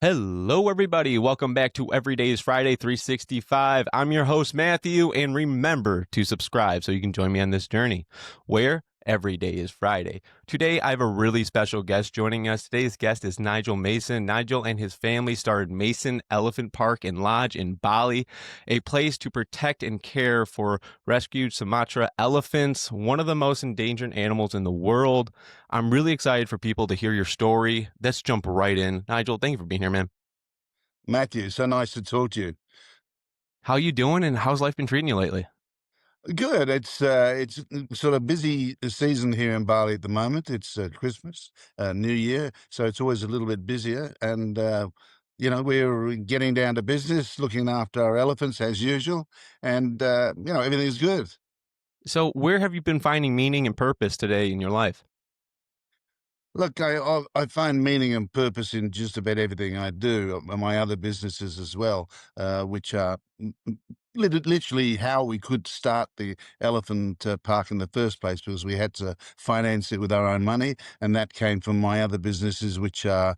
Hello, everybody. Welcome back to Every Day is Friday 365. I'm your host, Matthew, and remember to subscribe so you can join me on this journey where every day is Friday. Today, I have a really special guest joining us. Today's guest is Nigel Mason. Nigel and his family started Mason Elephant Park and Lodge in Bali, a place to protect and care for rescued Sumatra elephants, one of the most endangered animals in the world. I'm really excited for people to hear your story. Let's jump right in. Nigel, thank you for being here, man. Matthew, so nice to talk to you. How you doing and how's life been treating you lately? Good. It's sort of busy season here in Bali at the moment. It's Christmas, New Year, so it's always a little bit busier. And we're getting down to business, looking after our elephants as usual, and everything's good. So, where have you been finding meaning and purpose today in your life? Look, I find meaning and purpose in just about everything I do, and my other businesses as well, which are literally how we could start the elephant park in the first place, because we had to finance it with our own money, and that came from my other businesses, which are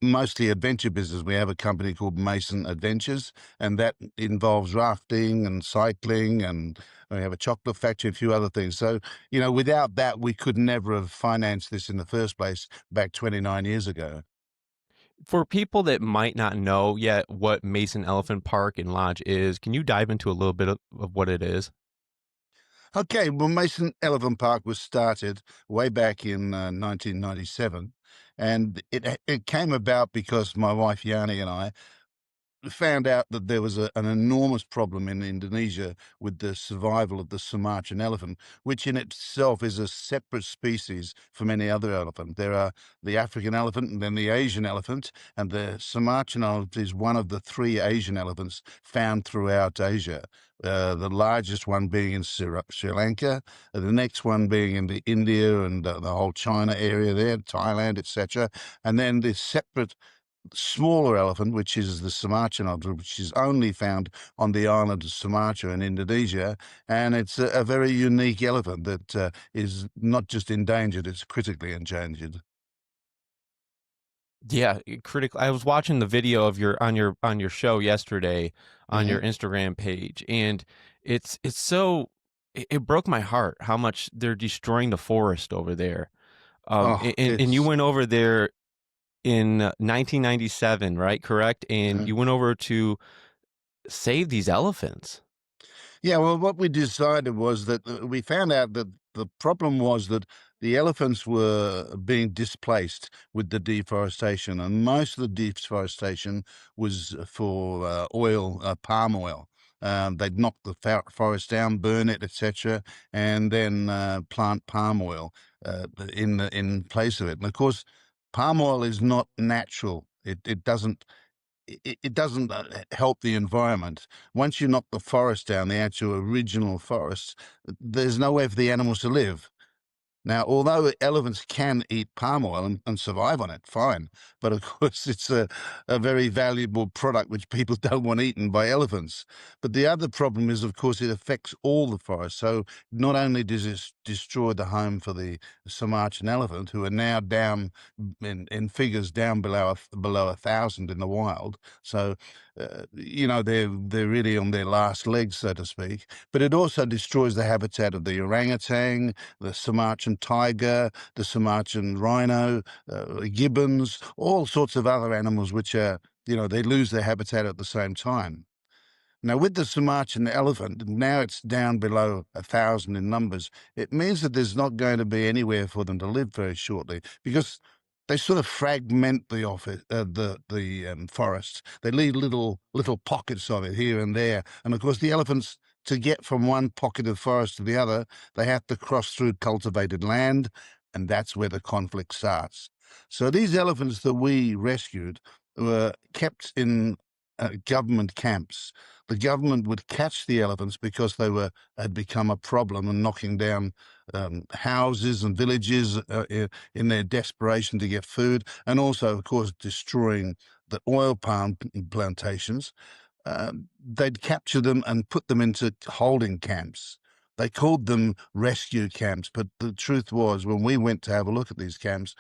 mostly adventure business. We have a company called Mason Adventures, and that involves rafting and cycling, and we have a chocolate factory, a few other things. So without that, we could never have financed this in the first place back 29 years ago. For people that might not know yet what Mason Elephant Park and Lodge is, can you dive into a little bit of what it is? Okay, well, Mason Elephant Park was started way back in 1997, and it came about because my wife Yanni and I found out that there was an enormous problem in Indonesia with the survival of the Sumatran elephant, which in itself is a separate species from any other elephant. There are the African elephant and then the Asian elephant, and the Sumatran elephant is one of the three Asian elephants found throughout Asia. The largest one being in Sri Lanka, the next one being in the India and the whole China area there, Thailand, etc. And then the separate smaller elephant, which is the Sumatran elephant, which is only found on the island of Sumatra in Indonesia. And it's a very unique elephant that is not just endangered, it's critically endangered. Yeah, critical. I was watching the video of your show yesterday on Yeah. your Instagram page, and it's so it broke my heart how much they're destroying the forest over there. Oh, And you it's. went over there in 1997, right? Correct? And uh, you went over to save these elephants. Yeah, well, what we decided was that we found out that the problem was that the elephants were being displaced with the deforestation, and most of the deforestation was for palm oil. They'd knock the forest down, burn it, etc., and then plant palm oil in place of it. And of course, palm oil is not natural. It doesn't help the environment. Once you knock the forest down, the actual original forest, there's nowhere for the animals to live. Now, although elephants can eat palm oil and survive on it, fine. But of course, it's a very valuable product which people don't want eaten by elephants. But the other problem is, of course, it affects all the forest. So not only does it destroy the home for the Sumatran elephant, who are now down in figures down below 1,000 in the wild. So, they're really on their last legs, so to speak. But it also destroys the habitat of the orangutan, the Sumatran tiger, the Sumatran rhino, gibbons, all sorts of other animals which are, they lose their habitat at the same time. Now, with the Sumatran elephant, now it's down below 1,000 in numbers. It means that there's not going to be anywhere for them to live very shortly, because they sort of fragment the forest. They leave little pockets of it here and there, and of course, the elephants, to get from one pocket of forest to the other, they have to cross through cultivated land, and that's where the conflict starts. So these elephants that we rescued were kept in government camps. The government would catch the elephants because had become a problem and knocking down houses and villages in their desperation to get food, and also, of course, destroying the oil palm plantations. They'd capture them and put them into holding camps. They called them rescue camps, but the truth was, when we went to have a look at these camps,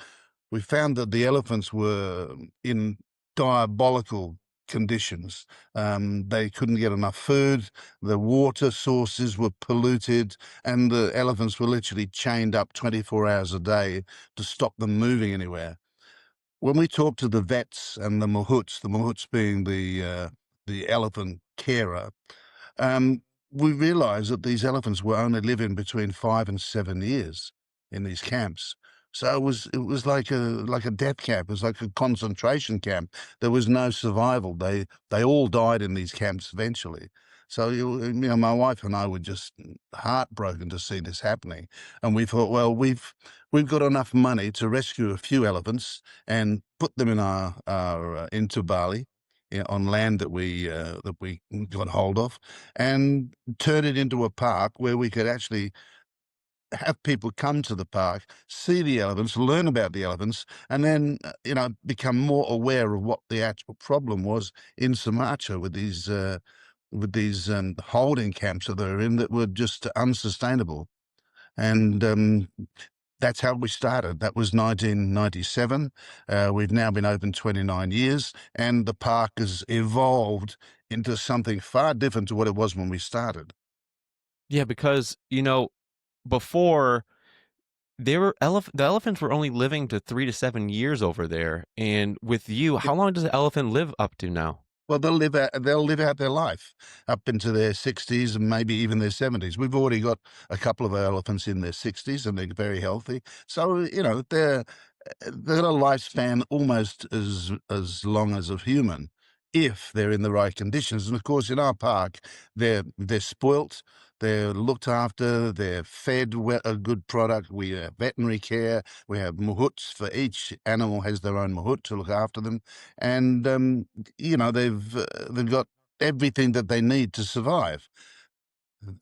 we found that the elephants were in diabolical conditions. They couldn't get enough food, the water sources were polluted, and the elephants were literally chained up 24 hours a day to stop them moving anywhere. When we talked to the vets and the mahouts being the elephant carer, um, we realized that these elephants were only living between 5 and 7 years in these camps. So it was like a death camp. It was like a concentration camp. There was no survival. They all died in these camps eventually. So my wife and I were just heartbroken to see this happening, and we thought, well, we've got enough money to rescue a few elephants and put them in our into Bali, on land that we got hold of, and turn it into a park where we could actually have people come to the park, see the elephants, learn about the elephants, and then become more aware of what the actual problem was in Sumatra with these holding camps that they're in that were just unsustainable. And that's how we started. That was 1997. We've now been open 29 years, and the park has evolved into something far different to what it was when we started. Yeah, because before the elephants were only living to 3 to 7 years over there, and with you, how long does the elephant live up to now? Well, they'll live out their life up into their 60s and maybe even their 70s. We've already got a couple of elephants in their 60s, and they're very healthy. So, they've got a lifespan almost as long as a human if they're in the right conditions. And of course, in our park, they're spoilt, they're looked after, they're fed a good product. We have veterinary care. We have mahouts for each animal has their own mahout to look after them, and they've got everything that they need to survive.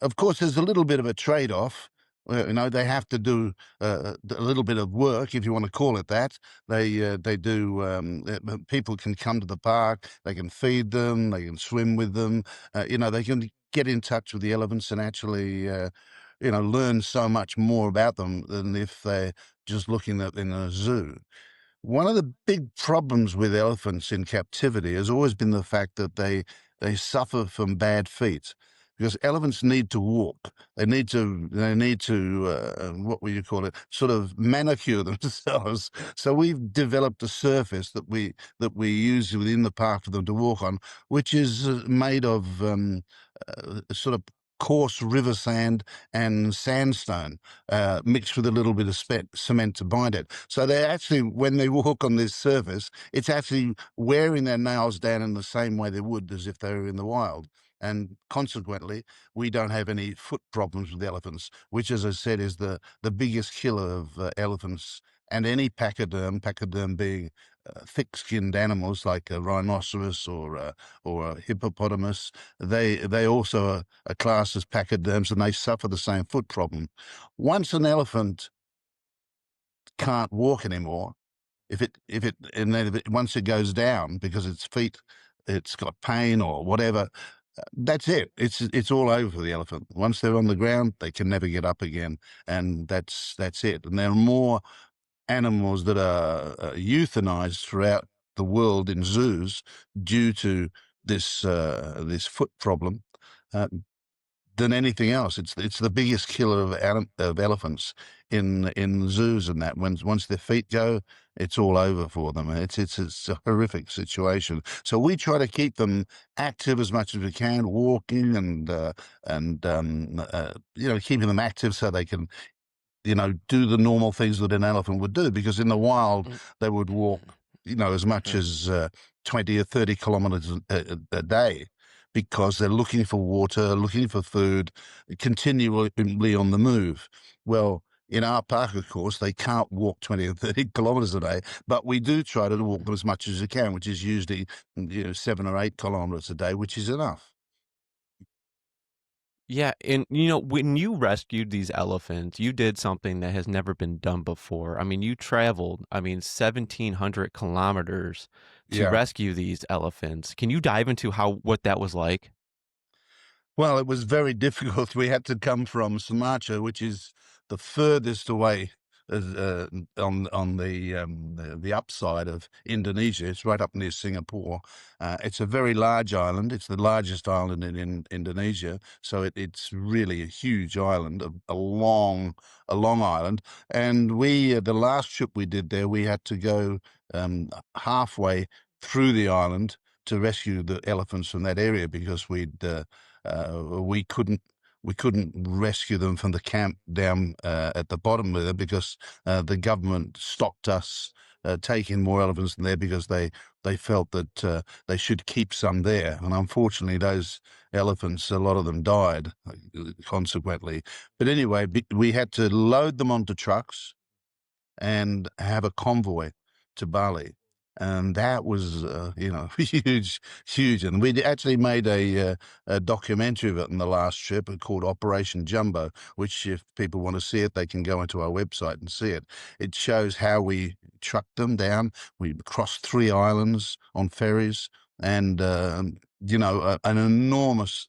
Of course, there's a little bit of a trade-off. They have to do a little bit of work, if you want to call it that. They do. People can come to the park. They can feed them. They can swim with them. They can get in touch with the elephants and actually, learn so much more about them than if they're just looking at in a zoo. One of the big problems with elephants in captivity has always been the fact that they suffer from bad feet, because elephants need to walk. They need to what will you call it? Sort of manicure themselves. So we've developed a surface that we use within the park for them to walk on, which is made of sort of coarse river sand and sandstone, mixed with a little bit of cement to bind it. So they actually, when they walk on this surface, it's actually wearing their nails down in the same way they would as if they were in the wild. And consequently, we don't have any foot problems with elephants, which, as I said, is the biggest killer of elephants and any pachyderm being thick-skinned animals like a rhinoceros or a hippopotamus. They also are classed as pachyderms, and they suffer the same foot problem. Once an elephant can't walk anymore, once it goes down because its feet, it's got pain or whatever, that's it. It's all over for the elephant. Once they're on the ground, they can never get up again, and that's it. And there are more animals that are euthanized throughout the world in zoos due to this foot problem uh, than anything else. It's the biggest killer of elephants in zoos, and that once their feet go, it's all over for them. It's a horrific situation. So we try to keep them active as much as we can, walking and keeping them active so they can do the normal things that an elephant would do, because in the wild Mm, they would walk, as much mm. as 20 or 30 kilometers a day, because they're looking for water, looking for food, continually on the move. Well, in our park, of course, they can't walk 20 or 30 kilometers a day, but we do try to walk them as much as we can, which is usually, 7 or 8 kilometers a day, which is enough. Yeah, and when you rescued these elephants, you did something that has never been done before. I mean, you traveled, 1,700 kilometers to Yeah. rescue these elephants. Can you dive into what that was like? Well, it was very difficult. We had to come from Sumatra, which is the furthest away on the upside of Indonesia. It's right up near Singapore. It's a very large island. It's the largest island in Indonesia, so it's really a huge island, a long island. And we the last trip we did there, we had to go halfway through the island to rescue the elephants from that area because we couldn't rescue them from the camp down at the bottom of it because the government stopped us taking more elephants in there because they felt that they should keep some there. And unfortunately, those elephants, a lot of them died consequently. But anyway, we had to load them onto trucks and have a convoy to Bali. And that was, huge. And we actually made a documentary of it in the last trip called Operation Jumbo, which if people want to see it, they can go into our website and see it. It shows how we trucked them down. We crossed 3 islands on ferries and, an enormous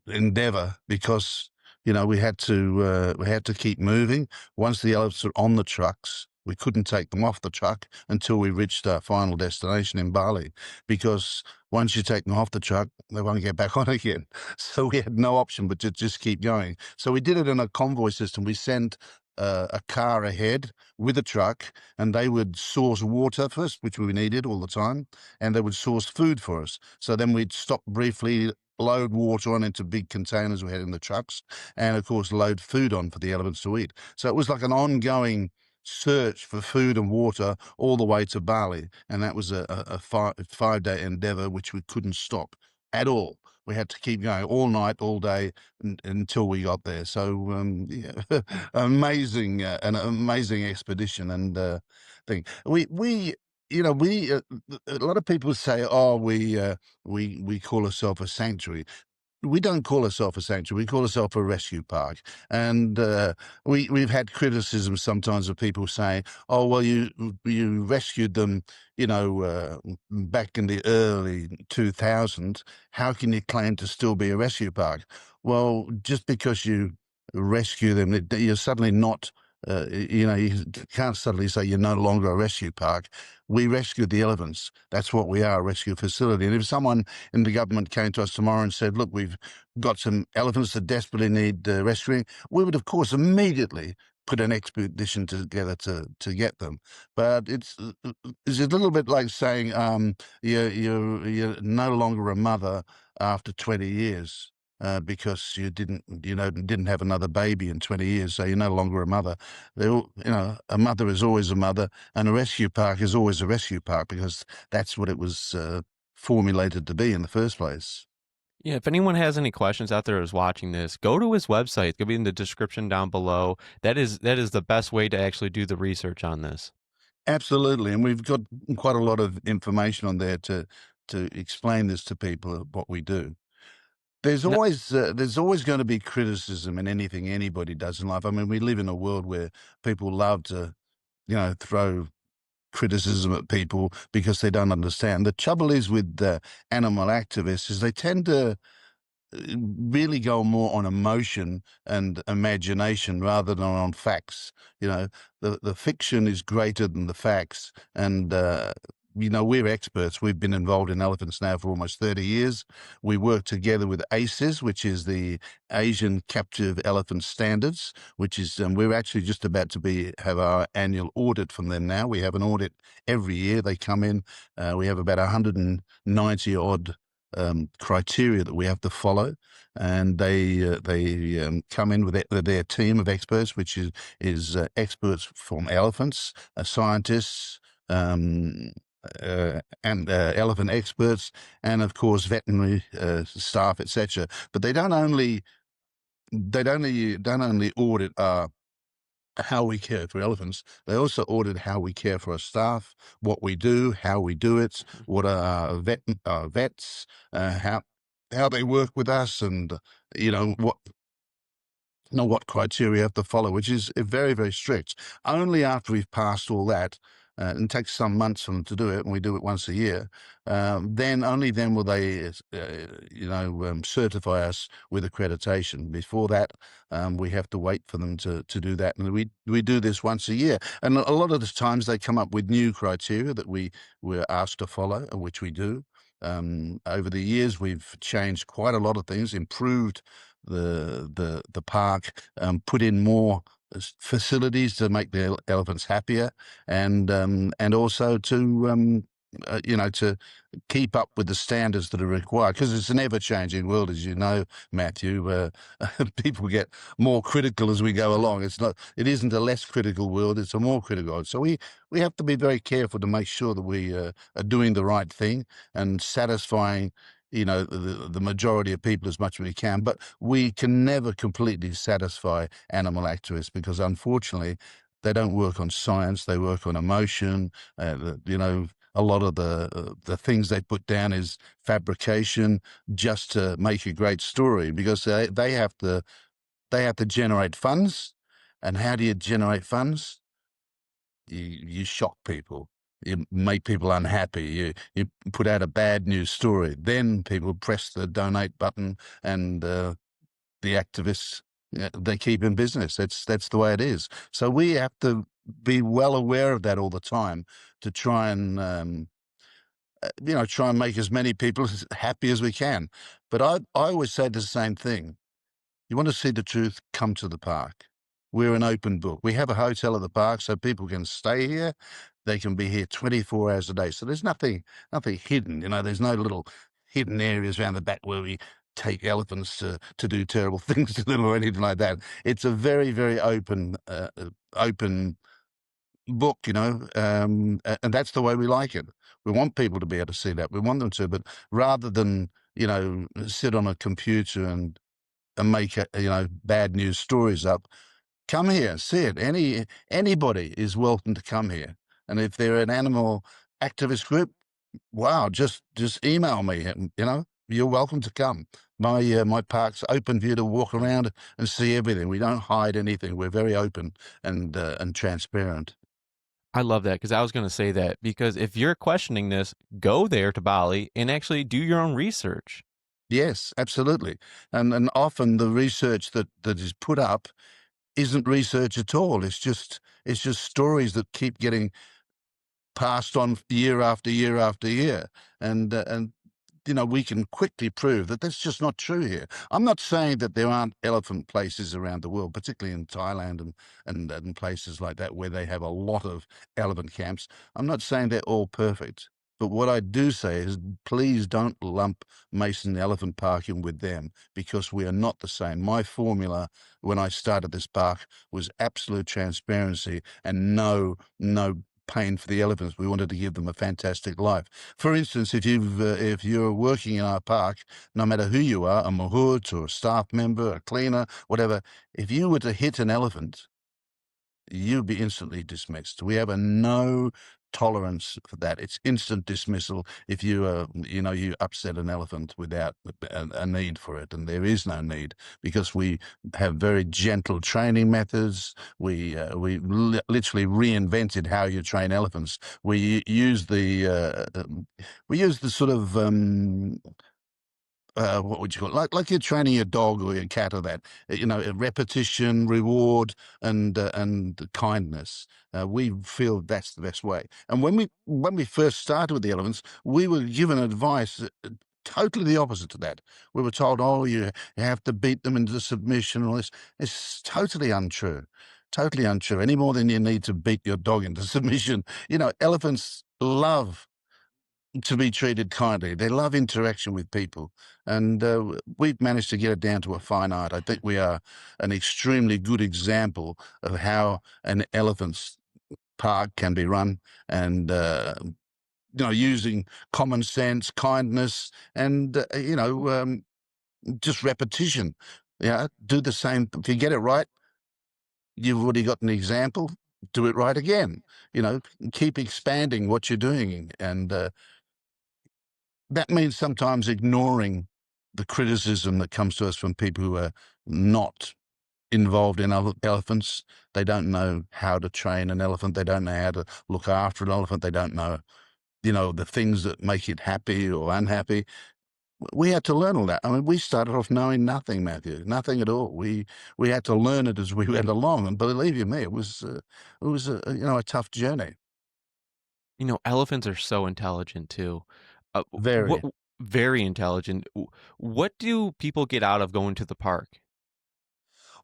endeavor because we had to keep moving. Once the elephants were on the trucks, we couldn't take them off the truck until we reached our final destination in Bali, because once you take them off the truck, they won't get back on again. So we had no option but to just keep going. So we did it in a convoy system. We sent a car ahead with a truck, and they would source water first, which we needed all the time, and they would source food for us. So then we'd stop briefly, load water on into big containers we had in the trucks, and of course load food on for the elephants to eat. So it was like an ongoing search for food and water all the way to Bali, and that was a 5-day endeavor which we couldn't stop at all. We had to keep going all night, all day until we got there. So amazing, an amazing expedition and thing. We a lot of people say, "Oh, we call ourselves a sanctuary." We don't call ourselves a sanctuary. We call ourselves a rescue park. And we've had criticism sometimes of people saying, "Oh, well, you rescued them, back in the early 2000s. How can you claim to still be a rescue park?" Well, just because you rescue them, you're suddenly not. You can't suddenly say you're no longer a rescue park. We rescued the elephants. That's what we are, a rescue facility. And if someone in the government came to us tomorrow and said, "Look, we've got some elephants that desperately need rescuing," we would, of course, immediately put an expedition together to get them. But it's a little bit like saying you're no longer a mother after 20 years. Because you didn't have another baby in 20 years, so you're no longer a mother. A mother is always a mother, and a rescue park is always a rescue park because that's what it was formulated to be in the first place. Yeah, if anyone has any questions out there who's watching this, go to his website. It's gonna be in the description down below. That is the best way to actually do the research on this. Absolutely, and we've got quite a lot of information on there to explain this to people what we do. No, There's always going to be criticism in anything anybody does in life. I mean, we live in a world where people love to, throw criticism at people because they don't understand. The trouble is with animal activists is they tend to really go more on emotion and imagination rather than on facts. The fiction is greater than the facts, and we're experts. We've been involved in elephants now for almost 30 years. We work together with ACES, which is the Asian Captive Elephant Standards, which is we're actually just about to have our annual audit from them now. We have an audit every year. They come in. We have about 190 odd criteria that we have to follow, and they come in with their team of experts, which is experts from elephants, scientists, and elephant experts, and of course veterinary staff, etc. But they don't only audit how we care for elephants. They also audit how we care for our staff, what we do, how we do it, what are our vets, how they work with us, and you know what what criteria we have to follow, which is very, very strict. Only after we've passed all that and it takes some months for them to do it, and we do it once a year, then only then will they, certify us with accreditation. Before that, we have to wait for them to do that, and we do this once a year. And a lot of the times they come up with new criteria that we're asked to follow, which we do. Over the years, we've changed quite a lot of things, improved the park, put in more facilities to make the elephants happier, and also to keep up with the standards that are required, because it's an ever-changing world, as you know, Matthew. People get more critical as we go along. It isn't a less critical world; it's a more critical world. So we have to be very careful to make sure that we are doing the right thing and satisfying, the majority of people as much as we can. But we can never completely satisfy animal activists, because unfortunately they don't work on science; they work on emotion. A lot of the things they put down is fabrication just to make a great story, because they have to generate funds. And how do you generate funds? You shock people. You make people unhappy. You put out a bad news story. Then people press the donate button, and the activists, they keep in business. That's the way it is. So we have to be well aware of that all the time, to try and make as many people as happy as we can. But I always say the same thing. You want to see the truth, come to the park. We're an open book. We have a hotel at the park, so people can stay here. They can be here 24 hours a day. So there's nothing hidden. There's no little hidden areas around the back where we take elephants to do terrible things to them or anything like that. It's a very, very open book, and that's the way we like it. We want people to be able to see that. We want them to, but rather than, sit on a computer and make bad news stories up, come here, see it. Anybody is welcome to come here. And if they're an animal activist group, wow, just email me. You're welcome to come. My park's open for you to walk around and see everything. We don't hide anything. We're very open and transparent. I love that, because I was going to say that, because if you're questioning this, go there to Bali and actually do your own research. Yes, absolutely. And often the research that is put up isn't research at all. It's just stories that keep getting passed on year after year after year. And we can quickly prove that that's just not true here. I'm not saying that there aren't elephant places around the world, particularly in Thailand and places like that where they have a lot of elephant camps. I'm not saying they're all perfect. But what I do say is, please don't lump Mason Elephant Park in with them, because we are not the same. My formula when I started this park was absolute transparency and no pain for the elephants. We wanted to give them a fantastic life. For instance, if you're working in our park, no matter who you are, a mahout or a staff member, a cleaner, whatever, if you were to hit an elephant, you'd be instantly dismissed. We have a no tolerance for that. It's instant dismissal if you upset an elephant without a need for it, and there is no need, because we have very gentle training methods. We literally reinvented how you train elephants. We use the sort of what would you call it? Like you're training your dog or your cat, or that, repetition, reward, and kindness. We feel that's the best way. And when we first started with the elephants, we were given advice totally the opposite to that. We were told, "Oh, you have to beat them into submission." And all this. It's totally untrue. Totally untrue. Any more than you need to beat your dog into submission. Elephants love to be treated kindly. They love interaction with people, and we've managed to get it down to a fine art. I think we are an extremely good example of how an elephant's park can be run, and using common sense, kindness, and just repetition. Yeah, do the same. If you get it right, you've already got an example. Do it right again. Keep expanding what you're doing, and that means sometimes ignoring the criticism that comes to us from people who are not involved in elephants. They don't know how to train an elephant. They don't know how to look after an elephant. They don't know, the things that make it happy or unhappy. We had to learn all that. I mean, we started off knowing nothing, Matthew, nothing at all. We had to learn it as we went along, and believe you me, it was a tough journey. Elephants are so intelligent too. What Very. very intelligent. What do people get out of going to the park?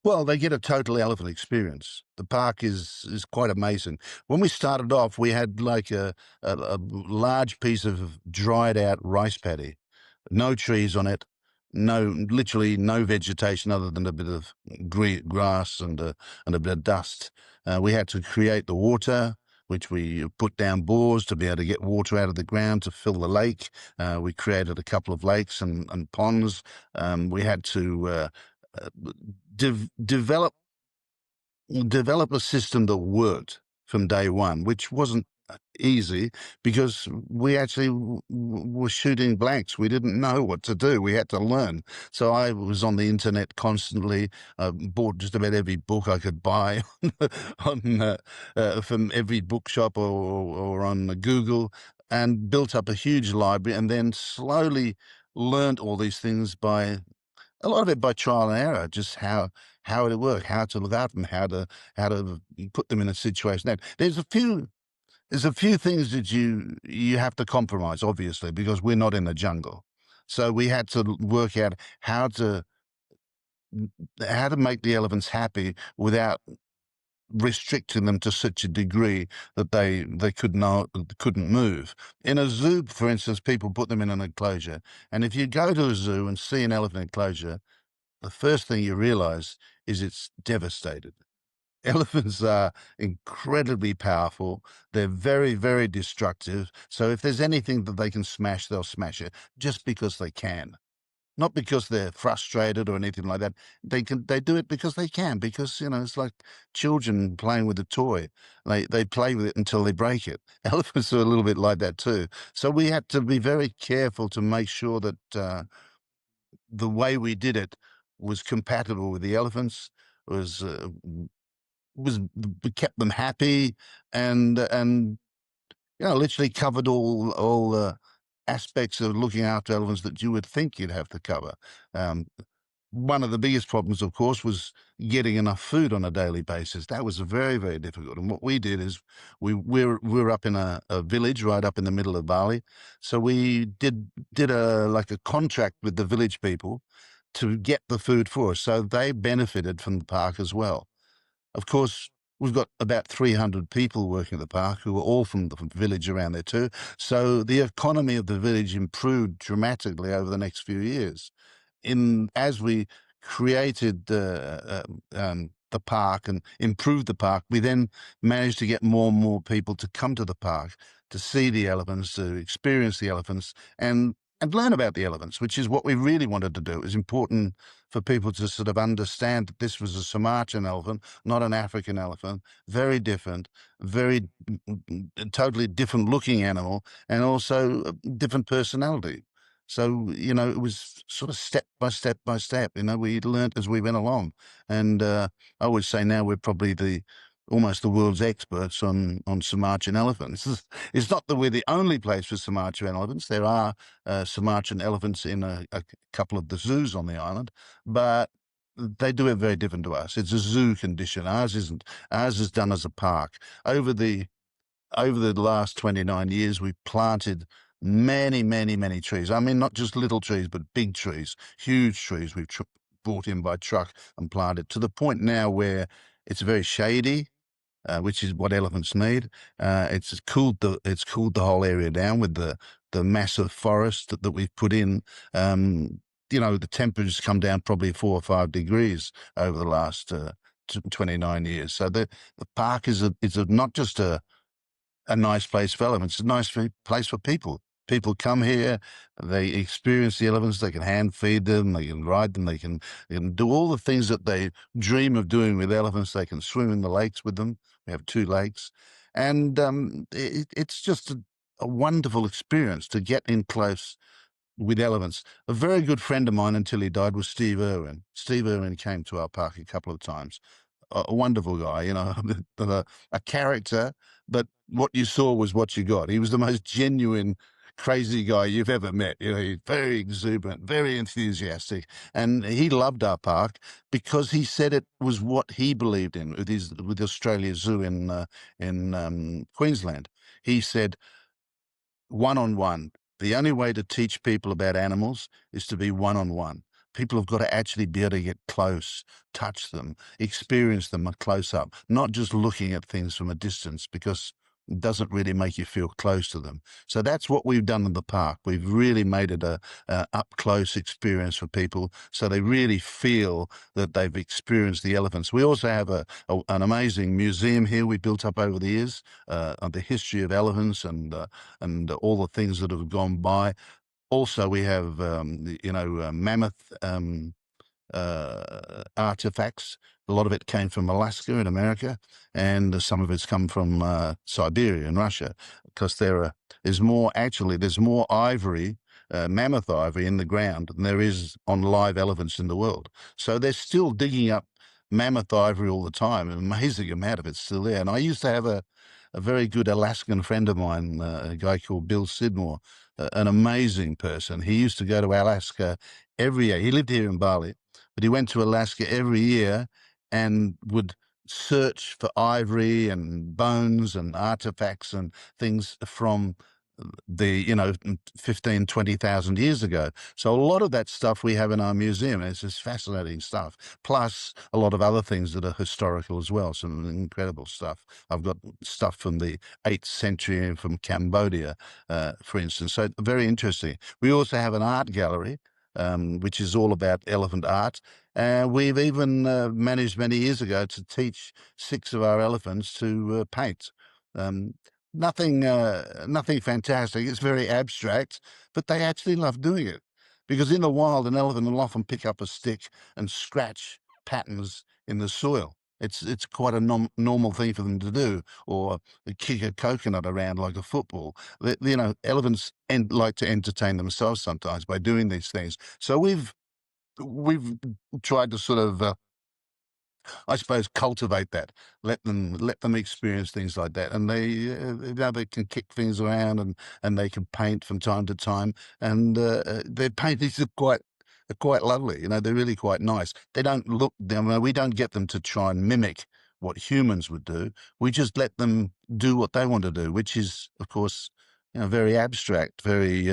Well, they get a total elephant experience. The park is quite amazing. When we started off, we had like a large piece of dried out rice paddy, no trees on it, literally no vegetation other than a bit of grass and a bit of dust. We had to create the water, which we put down bores to be able to get water out of the ground to fill the lake. We created a couple of lakes and ponds. We had to uh, develop a system that worked from day one, which wasn't easy because we actually were shooting blanks. We didn't know what to do. We had to learn. So I was on the internet constantly. I bought just about every book I could buy from every bookshop or on Google, and built up a huge library, and then slowly learned all these things by a lot of it by trial and error, just how it work, how to look after them, how to put them in a situation. Now, there's a few things that you have to compromise, obviously, because we're not in the jungle. So we had to work out how to make the elephants happy without restricting them to such a degree that they couldn't move. In a zoo, for instance, people put them in an enclosure, and if you go to a zoo and see an elephant enclosure, the first thing you realize is it's devastated. Elephants are incredibly powerful. They're very, very destructive. So if there's anything that they can smash, they'll smash it just because they can. Not because they're frustrated or anything like that. They do it because they can, because it's like children playing with a toy. They play with it until they break it. Elephants are a little bit like that too. So we had to be very careful to make sure that the way we did it was compatible with the elephants, was was kept them happy, and literally covered all the aspects of looking after elephants that you would think you'd have to cover. Um, One of the biggest problems, of course, was getting enough food on a daily basis. That was very, very difficult. And what we did is we were up in a village right up in the middle of Bali. So we did a contract with the village people to get the food for us. So they benefited from the park as well. Of course, we've got about 300 people working at the park who are all from the village around there too. So the economy of the village improved dramatically over the next few years. As we created the park and improved the park, we then managed to get more and more people to come to the park to see the elephants, to experience the elephants, and learn about the elephants, which is what we really wanted to do. It was important for people to sort of understand that this was a Sumatran elephant, not an African elephant, very different, very totally different looking animal, and also a different personality. So, it was sort of step by step by step. We learnt as we went along. And I would say now we're probably almost the world's experts on Sumatran elephants. It's not that we're the only place for Sumatran elephants. There are Sumatran elephants in a couple of the zoos on the island, but they do it very different to us. It's a zoo condition. Ours isn't. Ours is done as a park. Over the last 29 years, we've planted many, many, many trees. I mean, not just little trees, but big trees, huge trees we've brought in by truck and planted, to the point now where it's very shady, which is what elephants need. It's cooled the whole area down with the massive forest that we've put in. The temperatures come down probably 4 or 5 degrees over the last 29 years. So the park is not just a nice place for elephants. It's a nice place for people. People come here, they experience the elephants, they can hand feed them, they can ride them, they can do all the things that they dream of doing with elephants. They can swim in the lakes with them. We have 2 lakes. And it's just a wonderful experience to get in close with elephants. A very good friend of mine until he died was Steve Irwin. Steve Irwin came to our park a couple of times. A wonderful guy, you know, a character, but what you saw was what you got. He was the most genuine, crazy guy you've ever met. You know, he's very exuberant, very enthusiastic, and he loved our park because he said it was what he believed in with Australia Zoo in Queensland. He said, one-on-one. The only way to teach people about animals is to be one-on-one. People have got to actually be able to get close, touch them, experience them close up, not just looking at things from a distance, because it doesn't really make you feel close to them. So that's what we've done in the park. We've really made it a up-close experience for people, so they really feel that they've experienced the elephants. We also have an amazing museum here we built up over the years on the history of elephants and all the things that have gone by. Also, we have mammoth artifacts. A lot of it came from Alaska in America, and some of it's come from Siberia in Russia, because there's more ivory, mammoth ivory in the ground than there is on live elephants in the world. So they're still digging up mammoth ivory all the time. An amazing amount of it's still there. And I used to have a very good Alaskan friend of mine, a guy called Bill Sidmore, an amazing person. He used to go to Alaska every year. He lived here in Bali, but he went to Alaska every year and would search for ivory and bones and artifacts and things from the 15, 20,000 years ago. So a lot of that stuff we have in our museum. It's just fascinating stuff, plus a lot of other things that are historical as well, some incredible stuff. I've got stuff from the 8th century and from Cambodia, for instance. So very interesting. We also have an art gallery, which is all about elephant art. We've even managed many years ago to teach 6 of our elephants to paint. Um, nothing fantastic. It's very abstract, but they actually love doing it, because in the wild, an elephant will often pick up a stick and scratch patterns in the soil. It's quite a normal thing for them to do, or kick a coconut around like a football. Elephants like to entertain themselves sometimes by doing these things. So we've tried to sort of I suppose, cultivate that. Let them experience things like that, and they can kick things around, and they can paint from time to time, and their paintings are quite lovely. You know, they're really quite nice. They don't look. We don't get them to try and mimic what humans would do. We just let them do what they want to do, which is, of course, very abstract, very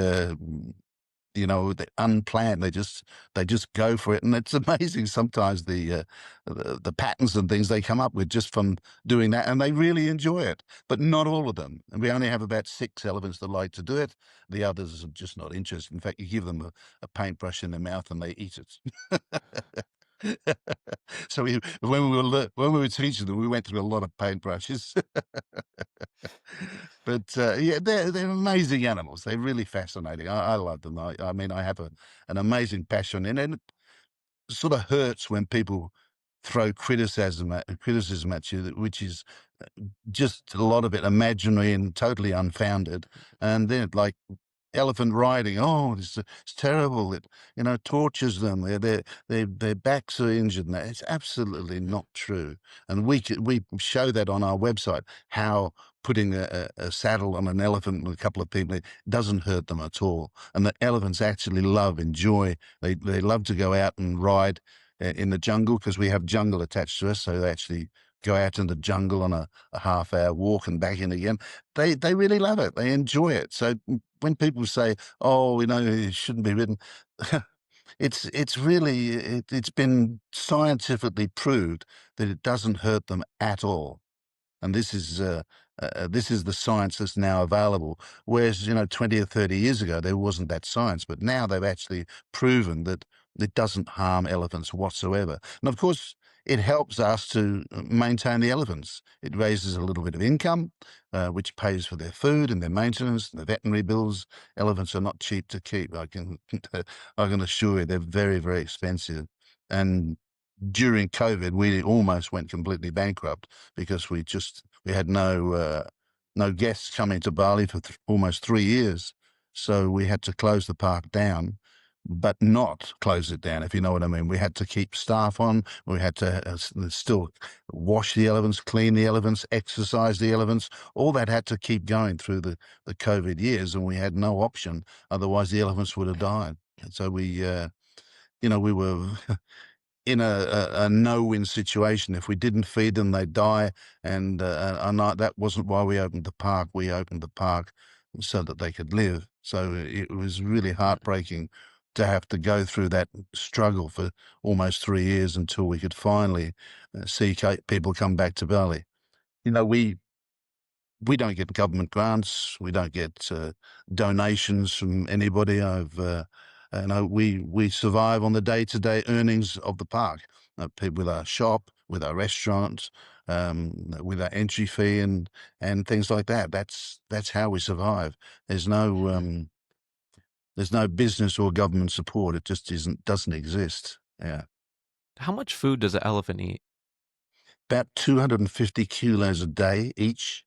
they unplanned. They just go for it, and it's amazing sometimes the patterns and things they come up with just from doing that, and they really enjoy it. But not all of them, and we only have about 6 elephants that like to do it. The others are just not interested. In fact, you give them a paintbrush in their mouth and they eat it. So when we were teaching them, we went through a lot of paintbrushes. But yeah, they're amazing animals. They're really fascinating. I love them. I mean, I have an amazing passion in it. And it sort of hurts when people throw criticism at you, which is just a lot of it imaginary and totally unfounded. And then, like, elephant riding. Oh, it's terrible. It tortures them. Their backs are injured. And that. It's absolutely not true. And we show that on our website, how putting a saddle on an elephant with a couple of people, it doesn't hurt them at all. And the elephants actually enjoy. They love to go out and ride in the jungle, because we have jungle attached to us. So they actually go out in the jungle on a half-hour walk and back in again. They really love it. They enjoy it. So when people say, "Oh, it shouldn't be ridden," it's been scientifically proved that it doesn't hurt them at all. And this is the science that's now available. Whereas 20 or 30 years ago there wasn't that science, but now they've actually proven that it doesn't harm elephants whatsoever. And of course, it helps us to maintain the elephants. It raises a little bit of income, which pays for their food and their maintenance, and the veterinary bills. Elephants are not cheap to keep. I can assure you, they're very, very expensive. And during COVID, we almost went completely bankrupt, because we had no guests coming to Bali for almost 3 years. So we had to close the park down, but not close it down, if you know what I mean. We had to keep staff on. We had to still wash the elephants, clean the elephants, exercise the elephants. All that had to keep going through the COVID years, and we had no option. Otherwise, the elephants would have died. And so we were in a no-win situation. If we didn't feed them, they'd die. And that wasn't why we opened the park. We opened the park so that they could live. So it was really heartbreaking to have to go through that struggle for almost 3 years until we could finally see people come back to Bali. We don't get government grants. We don't get donations from anybody. We survive on the day-to-day earnings of the park, with our shop, with our restaurant, with our entry fee, and things like that. That's how we survive. There's no business or government support. It just doesn't exist. Yeah, How much food does an elephant eat? about 250 kilos a day each.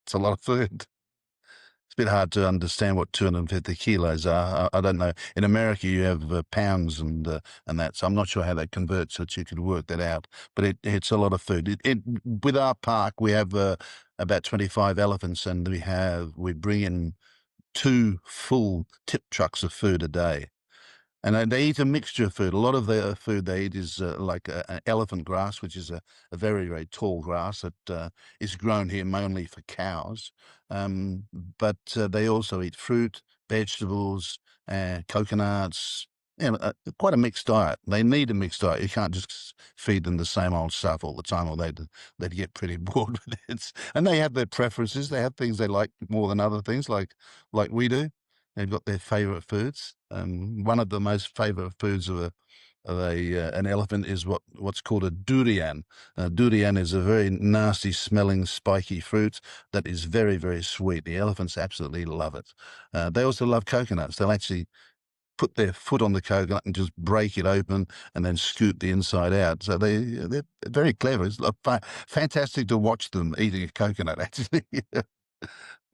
It's a lot of food. It's a bit hard to understand what 250 kilos are. I don't know. In America, you have pounds and that, so I'm not sure how that converts, so that you could work that out. But it's a lot of food. With our park, we have about 25 elephants, and we bring in 2 full tip trucks of food a day. And they eat a mixture of food. A lot of the food they eat is like elephant grass, which is a very, very tall grass that is grown here mainly for cows. Um, but they also eat fruit, vegetables, coconuts, quite a mixed diet. They need a mixed diet. You can't just feed them the same old stuff all the time, or they'd get pretty bored with it. And they have their preferences. They have things they like more than other things, like we do. They've got their favorite foods. One of the most favorite foods of an elephant is what's called a durian. Durian is a very nasty smelling, spiky fruit that is very, very sweet. The elephants absolutely love it. They also love coconuts. They'll actually put their foot on the coconut and just break it open and then scoop the inside out. So they're very clever. It's fantastic to watch them eating a coconut, actually.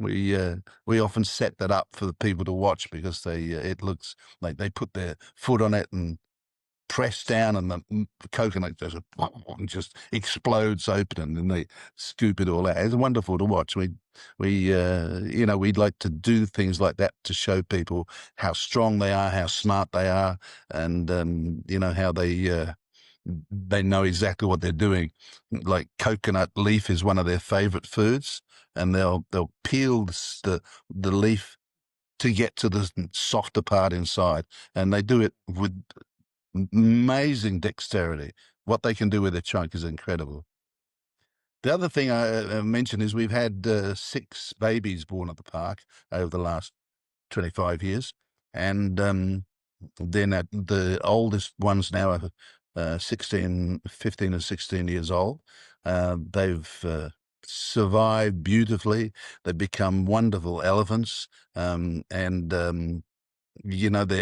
We often set that up for the people to watch because it looks like they put their foot on it and press down, and the coconut just explodes open, and then they scoop it all out. It's wonderful to watch. We'd like to do things like that to show people how strong they are, how smart they are, and how they know exactly what they're doing. Like coconut leaf is one of their favorite foods, and they'll peel the leaf to get to the softer part inside, and they do it with amazing dexterity. What they can do with a chunk is incredible. The other thing I mentioned is we've had 6 babies born at the park over the last 25 years, and then the oldest ones now are 15 and 16 years old. They've survived beautifully. They've become wonderful elephants, and they're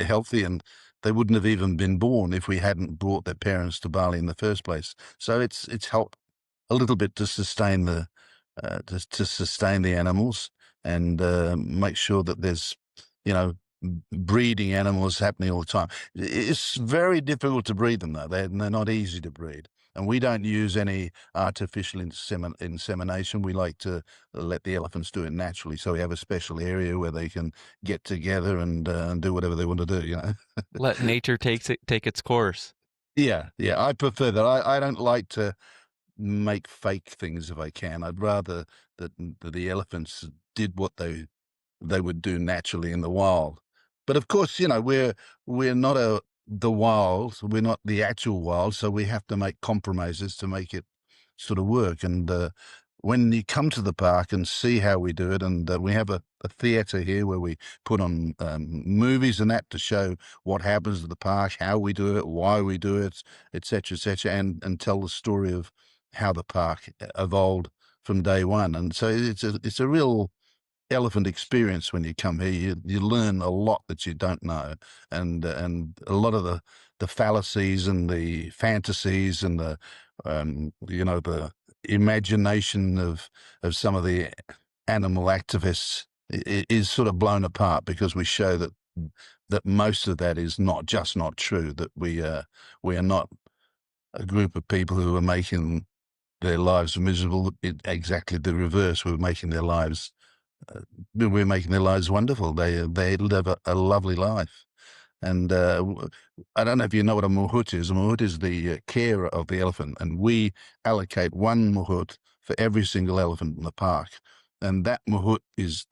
healthy, and they wouldn't have even been born if we hadn't brought their parents to Bali in the first place. So it's helped a little bit to sustain to sustain the animals, and make sure that there's you know breeding animals happening all the time. It's very difficult to breed them, though. They're not easy to breed. And we don't use any artificial insemination. We like to let the elephants do it naturally. So we have a special area where they can get together and do whatever they want to do. Let nature take its course. Yeah, I prefer that. I don't like to make fake things if I can. I'd rather that the elephants did what they would do naturally in the wild. But of course, we're not the wild. We're not the actual wild, so we have to make compromises to make it sort of work. And when you come to the park and see how we do it, and we have a theatre here where we put on movies and that to show what happens at the park, how we do it, why we do it, etc., etc., and tell the story of how the park evolved from day one. And so it's a real elephant experience when you come here. You learn a lot that you don't know, and a lot of the fallacies and the fantasies and the imagination of some of the animal activists is sort of blown apart because we show that most of that is not true. That we are not a group of people who are making their lives miserable. Exactly the reverse. Uh, we're making their lives wonderful. They live a lovely life. And I don't know if you know what a mahout is. A mahout is the carer of the elephant, and we allocate one mahout for every single elephant in the park. And that mahout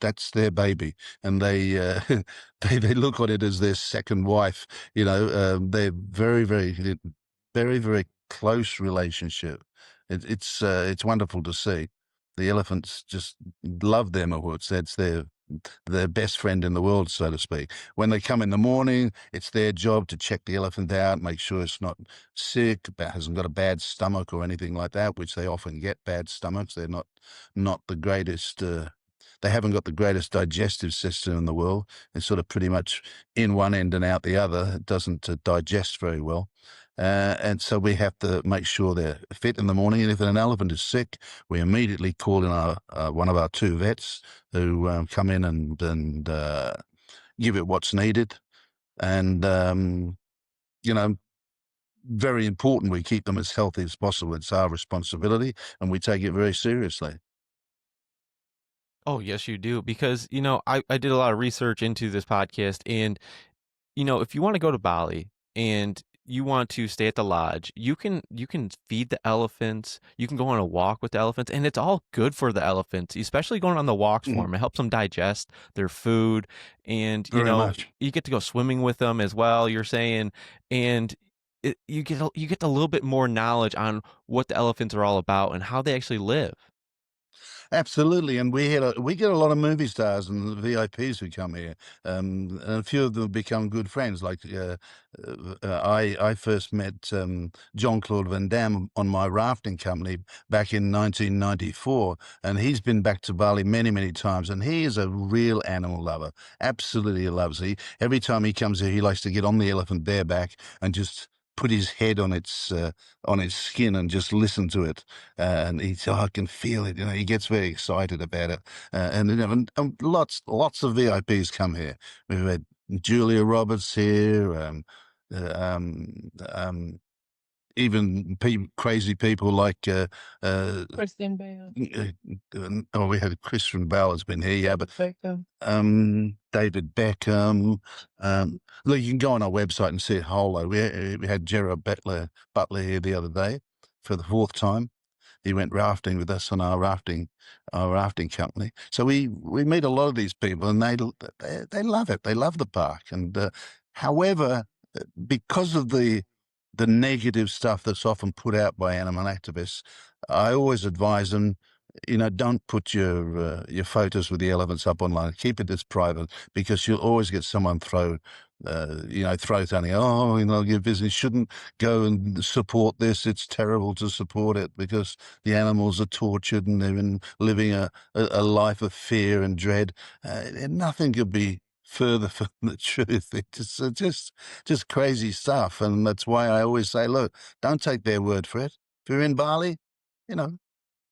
that's their baby, and they they look on it as their second wife. They're very close relationship. It's wonderful to see. The elephants just love their mahouts. That's their best friend in the world, so to speak. When they come in the morning, it's their job to check the elephant out, make sure it's not sick, hasn't got a bad stomach or anything like that, which they often get bad stomachs. They're not the greatest. They haven't got the greatest digestive system in the world. It's sort of pretty much in one end and out the other. It doesn't digest very well. And so we have to make sure they're fit in the morning. And if an elephant is sick, we immediately call in one of our two vets who come in and give it what's needed. And, very important, we keep them as healthy as possible. It's our responsibility, and we take it very seriously. Oh, yes, you do. Because, I did a lot of research into this podcast. And, if you want to go to Bali and you want to stay at the lodge, you can feed the elephants. You can go on a walk with the elephants, and it's all good for the elephants, especially going on the walks for Mhm. them. It helps them digest their food. And, Very much. you get to go swimming with them as well, you're saying. And you get a little bit more knowledge on what the elephants are all about and how they actually live. Absolutely, and we get a lot of movie stars and VIPs who come here, and a few of them become good friends. Like I first met Jean-Claude Van Damme on my rafting company back in 1994, and he's been back to Bali many times, and he is a real animal lover. Absolutely loves it. Every time he comes here, he likes to get on the elephant bareback and just put his head on its skin and just listen to it. And I can feel it. He gets very excited about it. And lots of VIPs come here. We've had Julia Roberts here. Uh, um, um, Even crazy people like Kristen Bell. we had Christian Bale has been here, yeah, but Beckham. David Beckham. Look, you can go on our website and see it whole load. We had Gerard Butler here the other day for the fourth time. He went rafting with us on our rafting company. So we meet a lot of these people, and they love it. They love the park. And however, because of the negative stuff that's often put out by animal activists, I always advise them, don't put your photos with the elephants up online. Keep it as private, because you'll always get someone throw something. Oh, your business shouldn't go and support this. It's terrible to support it because the animals are tortured and they've been living a life of fear and dread. And nothing could be further from the truth. It's just crazy stuff. And that's why I always say, look, don't take their word for it. If you're in Bali, you know,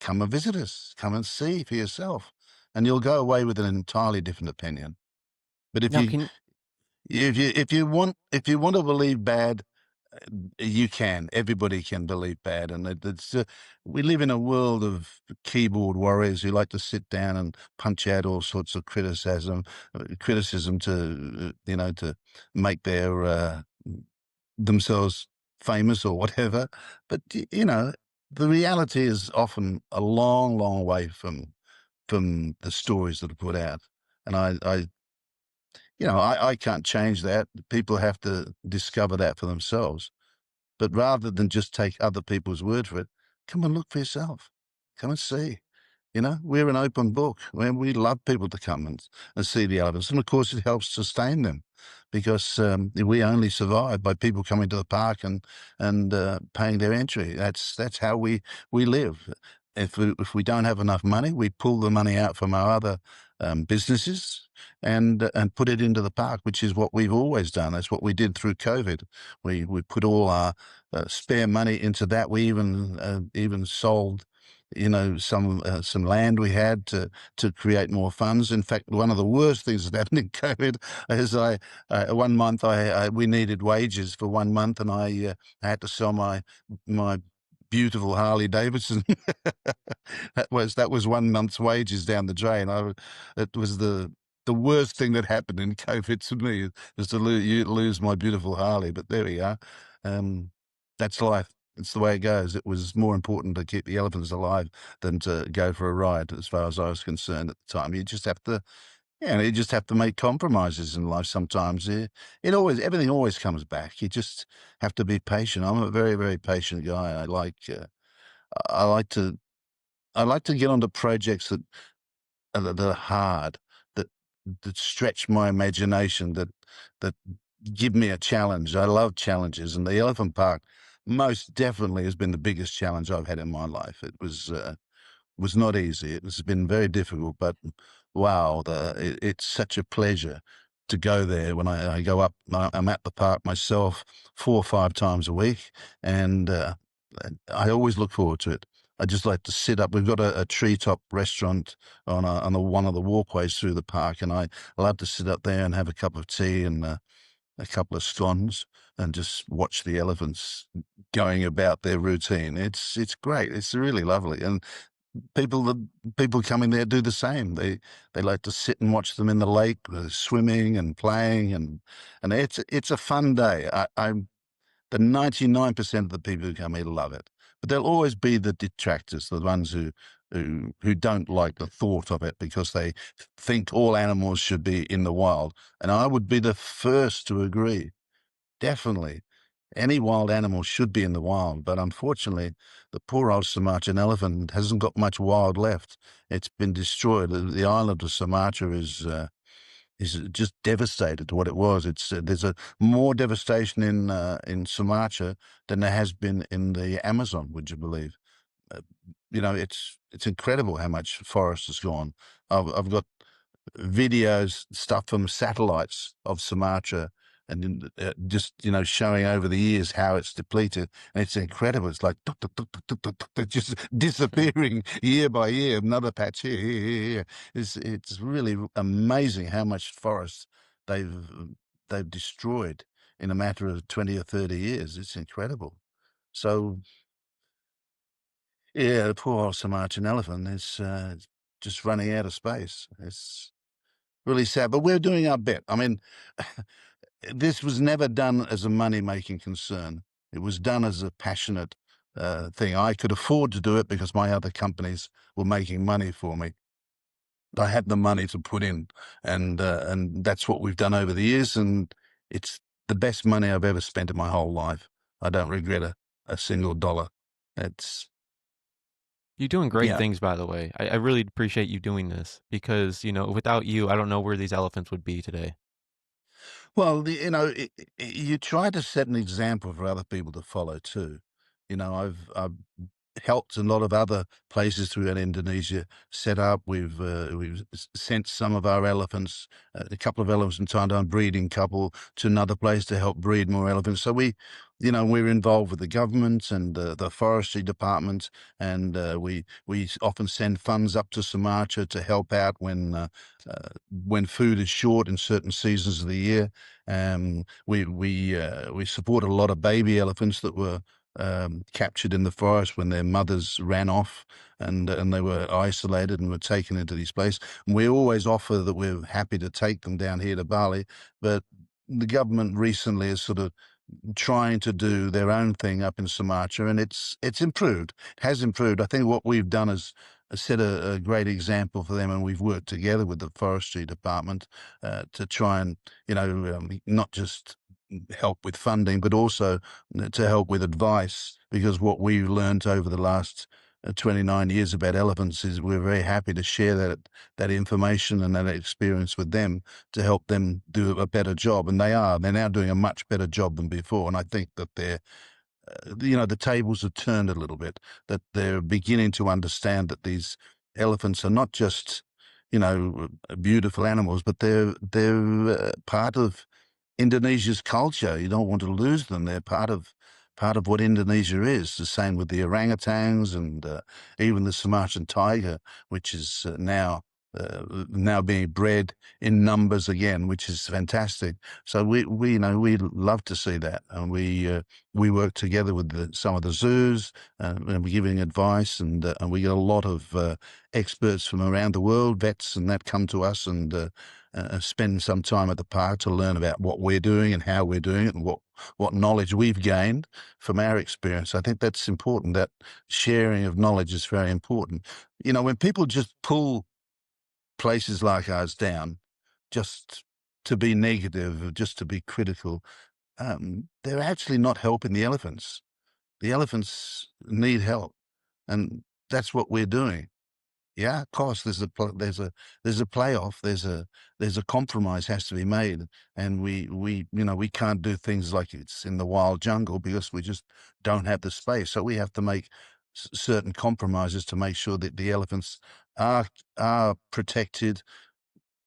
come and visit us, come and see for yourself, and you'll go away with an entirely different opinion. But if Now, you can if you want to believe bad, you can. Everybody can believe bad, and we live in a world of keyboard warriors who like to sit down and punch out all sorts of criticism to to make their themselves famous or whatever. But the reality is often a long way from the stories that are put out, and I can't change that. People have to discover that for themselves. But rather than just take other people's word for it, come and look for yourself. Come and see. We're an open book. We love people to come and see the elephants. And of course, it helps sustain them, because we only survive by people coming to the park and paying their entry. That's how we live. If we don't have enough money, we pull the money out from our other businesses and put it into the park, which is what we've always done. That's what we did through COVID. We put all our spare money into that. We even sold some land we had to create more funds. In fact, one of the worst things that happened in COVID is one month we needed wages for 1 month, and I had to sell my beautiful Harley Davidson. that was 1 month's wages down the drain. It was the worst thing that happened in COVID to me, was to lose my beautiful Harley. But there we are. That's life. It's the way it goes. It was more important to keep the elephants alive than to go for a ride, as far as I was concerned at the time. You just have to, you just have to make compromises in life sometimes. Everything always comes back. You just have to be patient. I'm a very, very patient guy. I like to get onto projects that are hard, that stretch my imagination, that give me a challenge. I love challenges, and the elephant park most definitely has been the biggest challenge I've had in my life. It was not easy. It has been very difficult, but wow, it's such a pleasure to go there. When I go up, I'm at the park myself 4 or 5 times a week, and I always look forward to it. I just like to sit up. We've got a treetop restaurant on one of the walkways through the park, and I love to sit up there and have a cup of tea and a couple of scones and just watch the elephants going about their routine. It's great. It's really lovely, and people coming there do the same. They like to sit and watch them in the lake, swimming and playing, and it's a fun day. I'm the 99% of the people who come here love it, but there'll always be the detractors, the ones who don't like the thought of it because they think all animals should be in the wild. And I would be the first to agree. Definitely. Any wild animal should be in the wild, but unfortunately, the poor old Sumatran elephant hasn't got much wild left. It's been destroyed. The island of Sumatra is just devastated to what it was. There's a more devastation in Sumatra than there has been in the Amazon. Would you believe? It's incredible how much forest has gone. I've got videos, stuff from satellites of Sumatra, and just showing over the years how it's depleted, and it's incredible. It's like tuk, tuk, tuk, tuk, tuk, tuk, tuk, tuk, just disappearing year by year. Another patch here. It's really amazing how much forest they've destroyed in a matter of 20 or 30 years. It's incredible. So yeah, the poor old Sumatran elephant is just running out of space. It's really sad, but we're doing our bit. I mean, this was never done as a money-making concern. It was done as a passionate thing. I could afford to do it because my other companies were making money for me. I had the money to put in, and that's what we've done over the years, and it's the best money I've ever spent in my whole life. I don't regret a single dollar. It's You're doing great yeah. things, by the way. I really appreciate you doing this because, without you, I don't know where these elephants would be today. Well, you try to set an example for other people to follow too. I've helped a lot of other places throughout Indonesia set up. We've sent some of our elephants, a couple of elephants in Thailand, breeding couple, to another place to help breed more elephants. So we're involved with the government and the forestry department, and we often send funds up to Sumatra to help out when food is short in certain seasons of the year. We support a lot of baby elephants that were captured in the forest when their mothers ran off, and they were isolated and were taken into these places. And we always offer that we're happy to take them down here to Bali, but the government recently is sort of trying to do their own thing up in Sumatra, and it's improved. It has improved. I think what we've done is set a great example for them, and we've worked together with the forestry department to try and not just help with funding, but also to help with advice, because what we've learned over the last 29 years about elephants is we're very happy to share that information and that experience with them to help them do a better job. And they're now doing a much better job than before. And I think that the tables have turned a little bit, that they're beginning to understand that these elephants are not just, beautiful animals, but they're part of Indonesia's culture. You don't want to lose them. They're part of part of what Indonesia is. The same with the orangutans and even the Sumatran tiger, which is now being bred in numbers again, which is fantastic. So we we love to see that, and we work together with some of the zoos, and we're giving advice, and we get a lot of experts from around the world, vets, and that come to us and spend some time at the park to learn about what we're doing and how we're doing it, and what knowledge we've gained from our experience. I think that's important. That sharing of knowledge is very important. When people just pull places like ours down just to be negative, or just to be critical, they're actually not helping the elephants. The elephants need help, and that's what we're doing. Yeah, of course, there's a playoff. There's a compromise has to be made, and we can't do things like it's in the wild jungle because we just don't have the space. So we have to make certain compromises to make sure that the elephants are protected.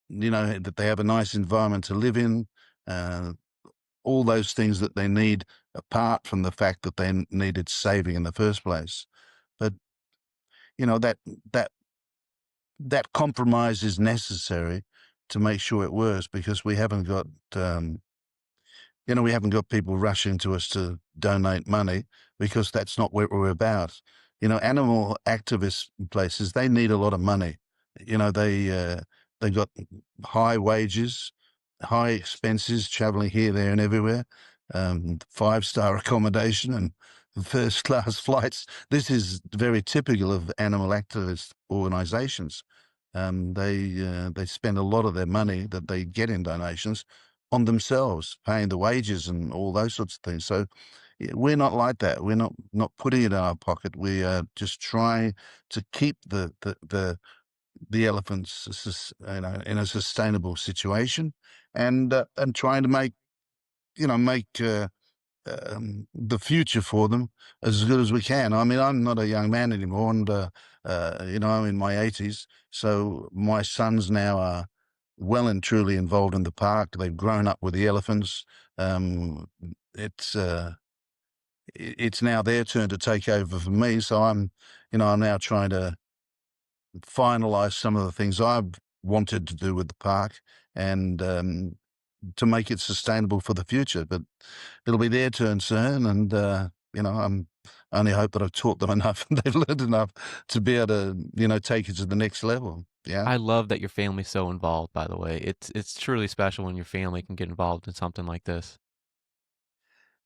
That they have a nice environment to live in. All those things that they need, apart from the fact that they needed saving in the first place. But that that compromise is necessary to make sure it works, because we haven't got we haven't got people rushing to us to donate money, because that's not what we're about. Animal activist places, they need a lot of money. They've got high wages, high expenses, traveling here, there, and everywhere, 5-star accommodation and first-class flights. This is very typical of animal activist organizations. They spend a lot of their money that they get in donations on themselves, paying the wages and all those sorts of things. So we're not like that. We're not putting it in our pocket. We are just trying to keep the elephants, in a sustainable situation, and trying to make the future for them as good as we can. I mean, I'm not a young man anymore, and I'm in my 80s, so my sons now are well and truly involved in the park. They've grown up with the elephants. It's now their turn to take over for me. So I'm now trying to finalize some of the things I've wanted to do with the park, and to make it sustainable for the future. But it'll be their turn soon, and I'm I only hope that I've taught them enough and they've learned enough to be able to take it to the next level. Yeah. I love that your family's so involved, by the way. It's truly special when your family can get involved in something like this.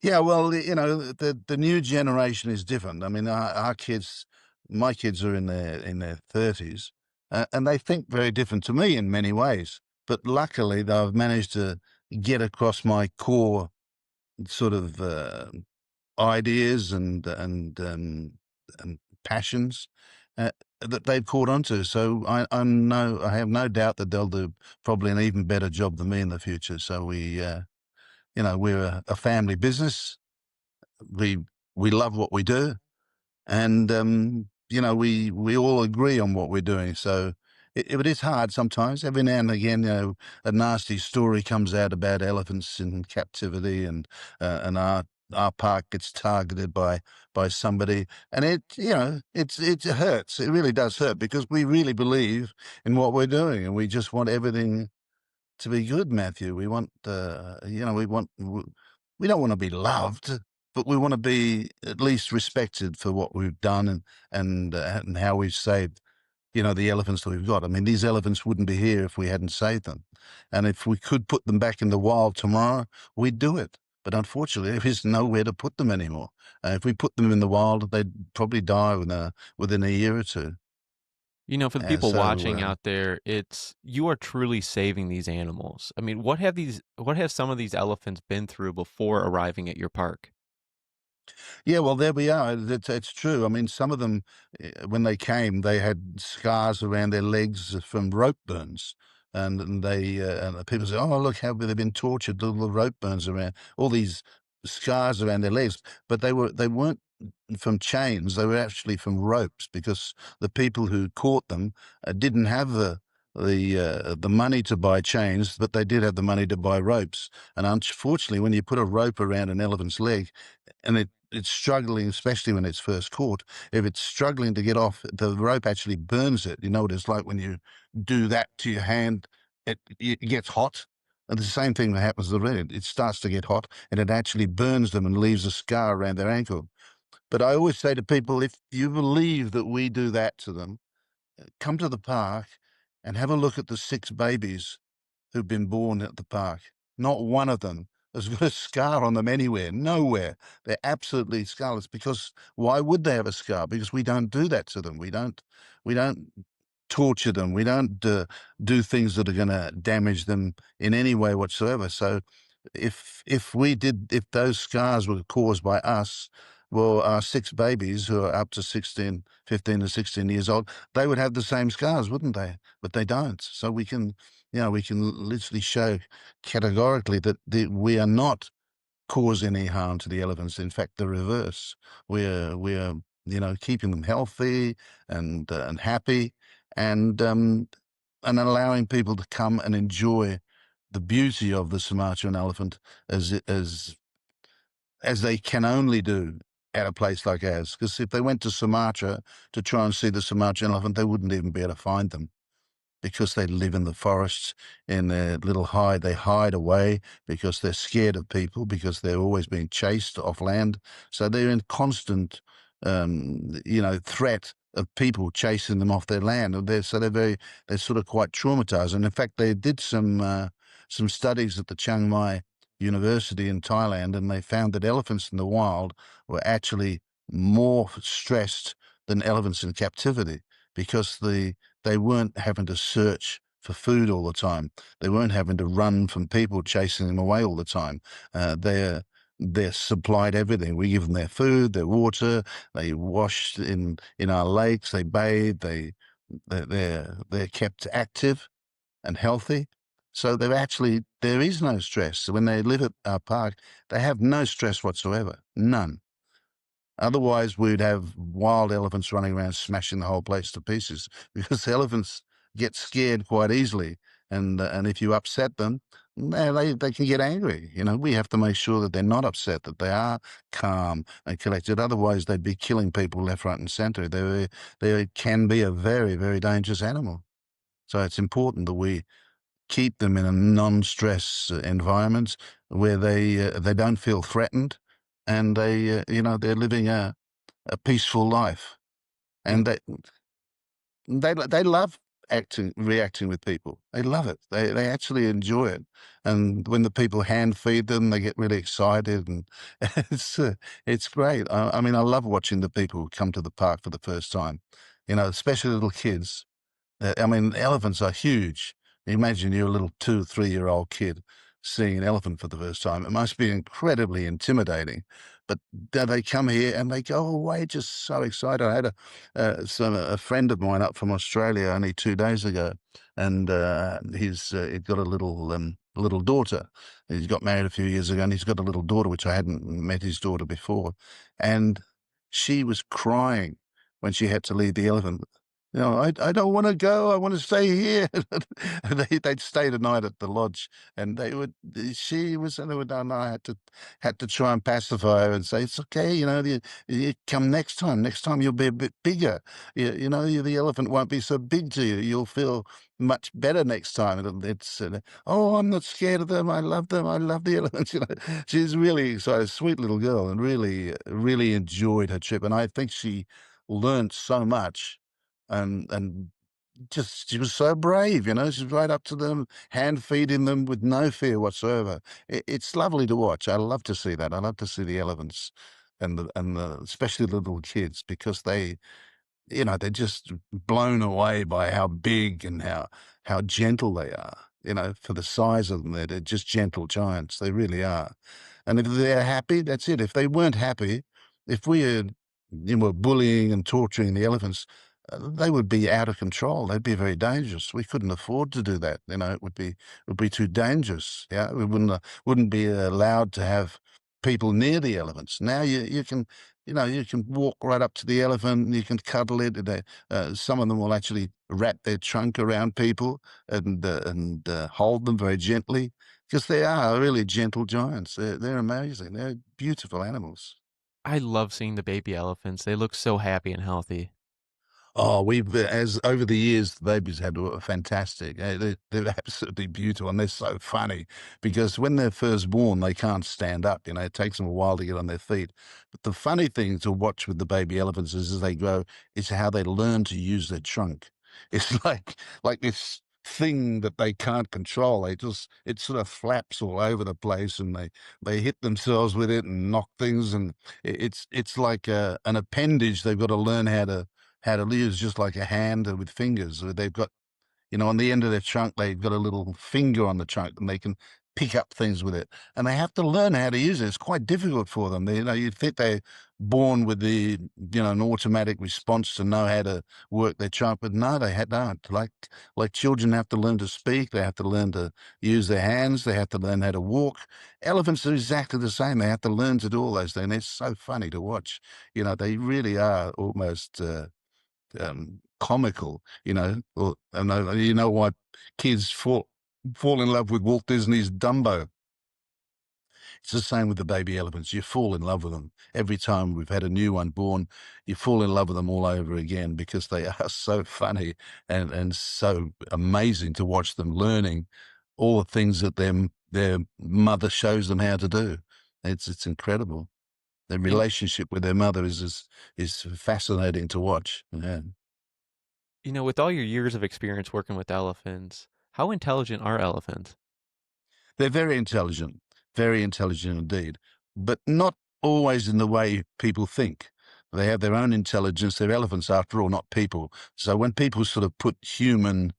Yeah, well, the new generation is different. I mean, our kids, my kids are in their 30s, and they think very different to me in many ways. But luckily, they've managed to get across my core sort of ideas and passions that they've caught onto. So I have no doubt that they'll do probably an even better job than me in the future. So we're a family business. We love what we do, and we all agree on what we're doing. So it is hard sometimes. Every now and again, a nasty story comes out about elephants in captivity, and our park gets targeted by somebody, and it hurts. It really does hurt, because we really believe in what we're doing, and we just want everything to be good, Matthew. We want, we don't want to be loved, but we want to be at least respected for what we've done, and how we've saved, the elephants that we've got. I mean, these elephants wouldn't be here if we hadn't saved them. And if we could put them back in the wild tomorrow, we'd do it. But unfortunately, there is nowhere to put them anymore. If we put them in the wild, they'd probably die within a year or two. For the And people so, watching out there, you are truly saving these animals. I mean, what have some of these elephants been through before arriving at your park? yeah, well, there we are. It's true. I mean, some of them, when they came, they had scars around their legs from rope burns. And and people say, "Oh, look how they've been tortured! Little rope burns around, all these scars around their legs." But they weren't from chains; they were actually from ropes, because the people who caught them didn't have the money to buy chains, but they did have the money to buy ropes. And unfortunately, when you put a rope around an elephant's leg, and it's struggling, especially when it's first caught, if it's struggling to get off, the rope actually burns it. You know what it's like when you do that to your hand, it gets hot. And the same thing that happens to the red. It starts to get hot and it actually burns them and leaves a scar around their ankle. But I always say to people, if you believe that we do that to them, come to the park and have a look at the 6 babies who've been born at the park. Not one of them has got a scar on them anywhere, nowhere. They're absolutely scarless. Because why would they have a scar? Because we don't do that to them. We don't torture them. We don't do things that are going to damage them in any way whatsoever. So if those scars were caused by us, well, our 6 babies who are up to 15 to 16 years old, they would have the same scars, wouldn't they? But they don't. So we can literally show categorically that we are not cause any harm to the elephants. In fact, the reverse. We're keeping them healthy and happy, and allowing people to come and enjoy the beauty of the Sumatran elephant as they can only do at a place like ours. Because if they went to Sumatra to try and see the Sumatran elephant, they wouldn't even be able to find them, because they live in the forests in their little hide. They hide away because they're scared of people, because they're always being chased off land. So they're in constant, threat of people chasing them off their land. And they're sort of quite traumatized. And in fact, they did some studies at the Chiang Mai University in Thailand, and they found that elephants in the wild were actually more stressed than elephants in captivity, because they weren't having to search for food all the time. They weren't having to run from people chasing them away all the time. They're supplied everything. We give them their food, their water. They wash in our lakes. They bathe. They're kept active and healthy. So there is no stress. So when they live at our park, they have no stress whatsoever. None. Otherwise, we'd have wild elephants running around smashing the whole place to pieces, because elephants get scared quite easily. And if you upset them, they can get angry. We have to make sure that they're not upset, that they are calm and collected. Otherwise, they'd be killing people left, right, and center. They can be a very, very dangerous animal. So it's important that we keep them in a non-stress environment where they don't feel threatened, and they're living a peaceful life, and they love reacting with people. They love it. They actually enjoy it. And when the people hand feed them, they get really excited, and it's great. I mean, I love watching the people come to the park for the first time. Especially little kids. I mean, elephants are huge. Imagine you're a little 2 or 3-year-old kid seeing an elephant for the first time. It must be incredibly intimidating. But they come here and they go away just so excited. I had a friend of mine up from Australia only 2 days ago, and he's got a little daughter. He's got married a few years ago, and he's got a little daughter, which I hadn't met his daughter before. And she was crying when she had to leave the elephant. I don't want to go. I want to stay here. They'd stay the night at the lodge, and she was, and I had to try and pacify her and say, it's okay. You come next time. Next time you'll be a bit bigger. The elephant won't be so big to you. You'll feel much better next time. I'm not scared of them. I love them. I love the elephants. She's really excited, sweet little girl, and really, really enjoyed her trip. And I think she learned so much, and just, she was so brave. She's right up to them, hand feeding them with no fear whatsoever. It's lovely to watch. I love to see that. I love to see the elephants, and especially the little kids, because they're just blown away by how big and how gentle they are. For the size of them, they're just gentle giants. They really are. And if they're happy, that's it. If they weren't happy, if we were bullying and torturing the elephants, they would be out of control. They'd be very dangerous. We couldn't afford to do that. It would be too dangerous. Yeah, we wouldn't be allowed to have people near the elephants. Now you can walk right up to the elephant and you can cuddle it. Some of them will actually wrap their trunk around people and hold them very gently, because they are really gentle giants. They're amazing. They're beautiful animals. I love seeing the baby elephants. They look so happy and healthy. Oh, we've as over the years, the babies had were fantastic. They're absolutely beautiful, and they're so funny because when they're first born, they can't stand up. You know, it takes them a while to get on their feet. But the funny thing to watch with the baby elephants is as they grow, is how they learn to use their trunk. It's like this thing that they can't control. It sort of flaps all over the place, and they hit themselves with it and knock things, and it's like an appendage. They've got to learn how to use, just like a hand with fingers. They've got, on the end of their trunk, they've got a little finger on the trunk and they can pick up things with it. And they have to learn how to use it. It's quite difficult for them. You'd think they're born with an automatic response to know how to work their trunk, but no, don't. Like children have to learn to speak. They have to learn to use their hands. They have to learn how to walk. Elephants are exactly the same. They have to learn to do all those things. It's so funny to watch. They really are almost, comical, and you know why kids fall in love with Walt Disney's Dumbo. It's the same with the baby elephants. You fall in love with them. Every time we've had a new one born, you fall in love with them all over again because they are so funny and so amazing to watch them learning all the things that their mother shows them how to do. It's incredible. Their You, relationship with their mother is fascinating to watch. Yeah. with all your years of experience working with elephants, how intelligent are elephants? They're very intelligent indeed, but not always in the way people think. They have their own intelligence. They're elephants, after all, not people. So when people sort of put human,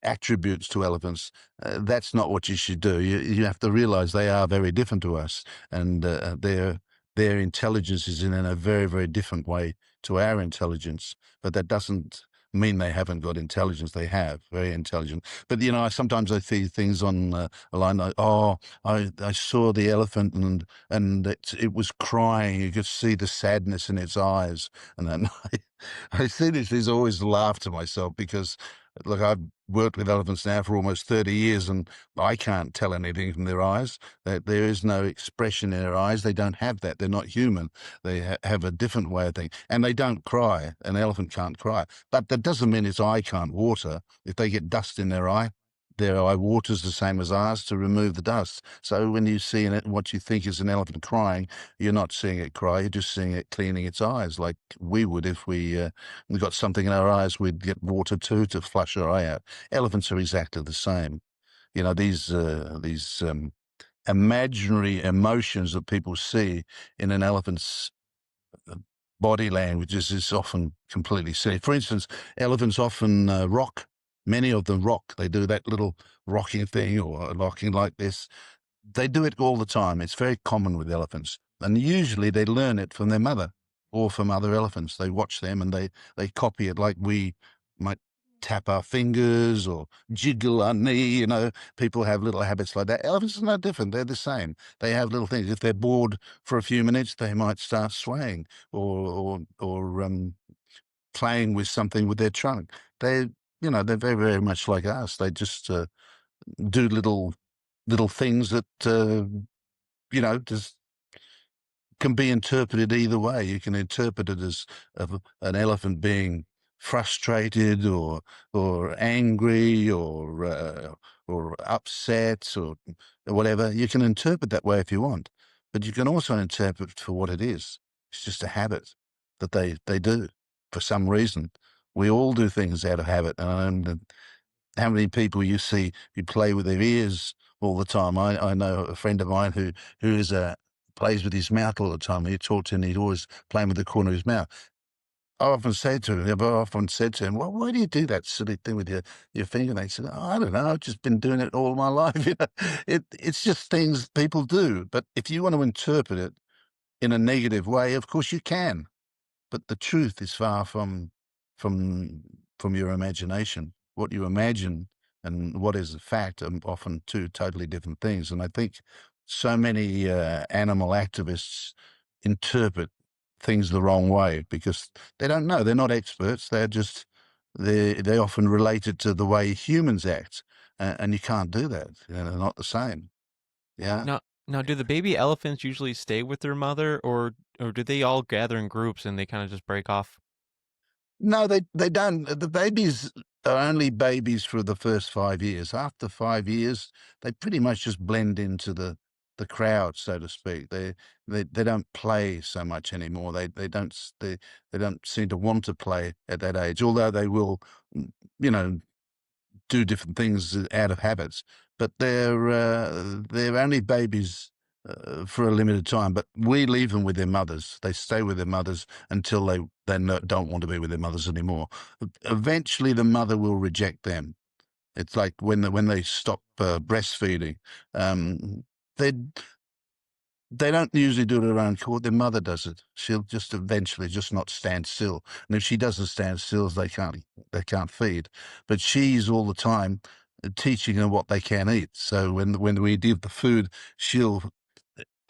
attributes to elephants, that's not what you should do. You have to realize they are very different to us, and their intelligence is in a very, very different way to our intelligence. But that doesn't mean they haven't got intelligence. They have very intelligent. But sometimes I see things on a line like, "Oh, I saw the elephant and it was crying. You could see the sadness in its eyes." And then I see this always laugh to myself because, look, I've worked with elephants now for almost 30 years, and I can't tell anything from their eyes. There is no expression in their eyes. They don't have that. They're not human. They have a different way of thinking, and they don't cry. An elephant can't cry, but that doesn't mean its eye can't water. If they get dust in their eye waters the same as ours to remove the dust. So when you see what you think is an elephant crying, you're not seeing it cry. You're just seeing it cleaning its eyes, like we would if we got something in our eyes. We'd get water too to flush our eye out. Elephants are exactly the same. These imaginary emotions that people see in an elephant's body language is often completely silly. For instance, elephants often rock. Many of them rock. They do that little rocking thing or rocking like this. They do it all the time. It's very common with elephants. And usually they learn it from their mother or from other elephants. They watch them and they copy it, like we might tap our fingers or jiggle our knee. People have little habits like that. Elephants are no different. They're the same. They have little things. If they're bored for a few minutes, they might start swaying or playing with something with their trunk. They're very, very much like us. They just do little things that just can be interpreted either way. You can interpret it as an elephant being frustrated or angry or upset or whatever. You can interpret that way if you want, but you can also interpret it for what it is. It's just a habit that they do for some reason. We all do things out of habit, and how many people you see who play with their ears all the time. I know a friend of mine who is plays with his mouth all the time. You talk to him, he's always playing with the corner of his mouth. I've often said to him, "Well, why do you do that silly thing with your finger?" And they said, "Oh, I don't know. I've just been doing it all my life." It's just things people do. But if you want to interpret it in a negative way, of course you can. But the truth is far from from your imagination. What you imagine and what is a fact are often two totally different things. And I think so many animal activists interpret things the wrong way because they don't know. They're not experts. They often relate it to the way humans act, and you can't do that. They're not the same. Yeah. Now, Now, do the baby elephants usually stay with their mother, or do they all gather in groups and they kind of just break off? No, they don't. The babies are only babies for the first 5 years. After 5 years, they pretty much just blend into the crowd, so to speak. They don't play so much anymore. They don't seem to want to play at that age, although they will, mm, you know, do different things out of habits. But they're only babies for a limited time. But we leave them with their mothers. They stay with their mothers until don't want to be with their mothers anymore. Eventually, the mother will reject them. It's like when they stop breastfeeding. They they don't usually do it of their own accord. Their mother does it. She'll just eventually just not stand still. And if she doesn't stand still, they can't feed. But she's all the time teaching them what they can eat. So when we give the food, she'll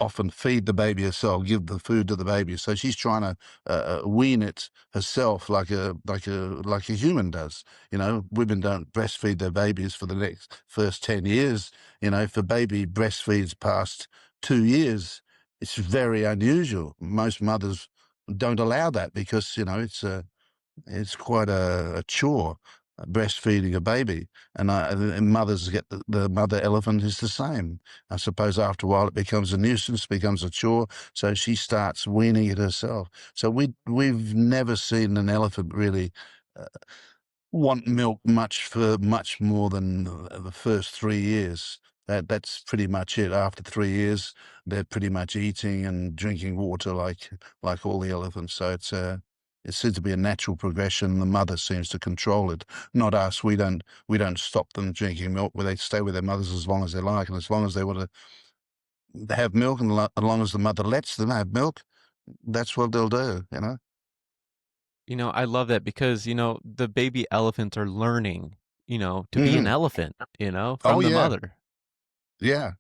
often feed the baby herself, give the food to the baby. So she's trying to wean it herself, like a human does. Women don't breastfeed their babies for the first 10 years. If a baby breastfeeds past 2 years, it's very unusual. Most mothers don't allow that because it's quite a chore, breastfeeding a baby, and mothers get the mother elephant is the same. I suppose after a while it becomes a nuisance, becomes a chore, so she starts weaning it herself. So we've never seen an elephant really uh, want milk much more than the first 3 years. That's pretty much it. After 3 years, they're pretty much eating and drinking water like all the elephants. So it seems to be a natural progression. The mother seems to control it, not us. We don't stop them drinking milk. Where they stay with their mothers as long as they like, and as long as they want to have milk, and as long as the mother lets them have milk, that's what they'll do. I love that because, the baby elephants are learning, to be an Hmm. elephant, Oh from the yeah, mother. yeah.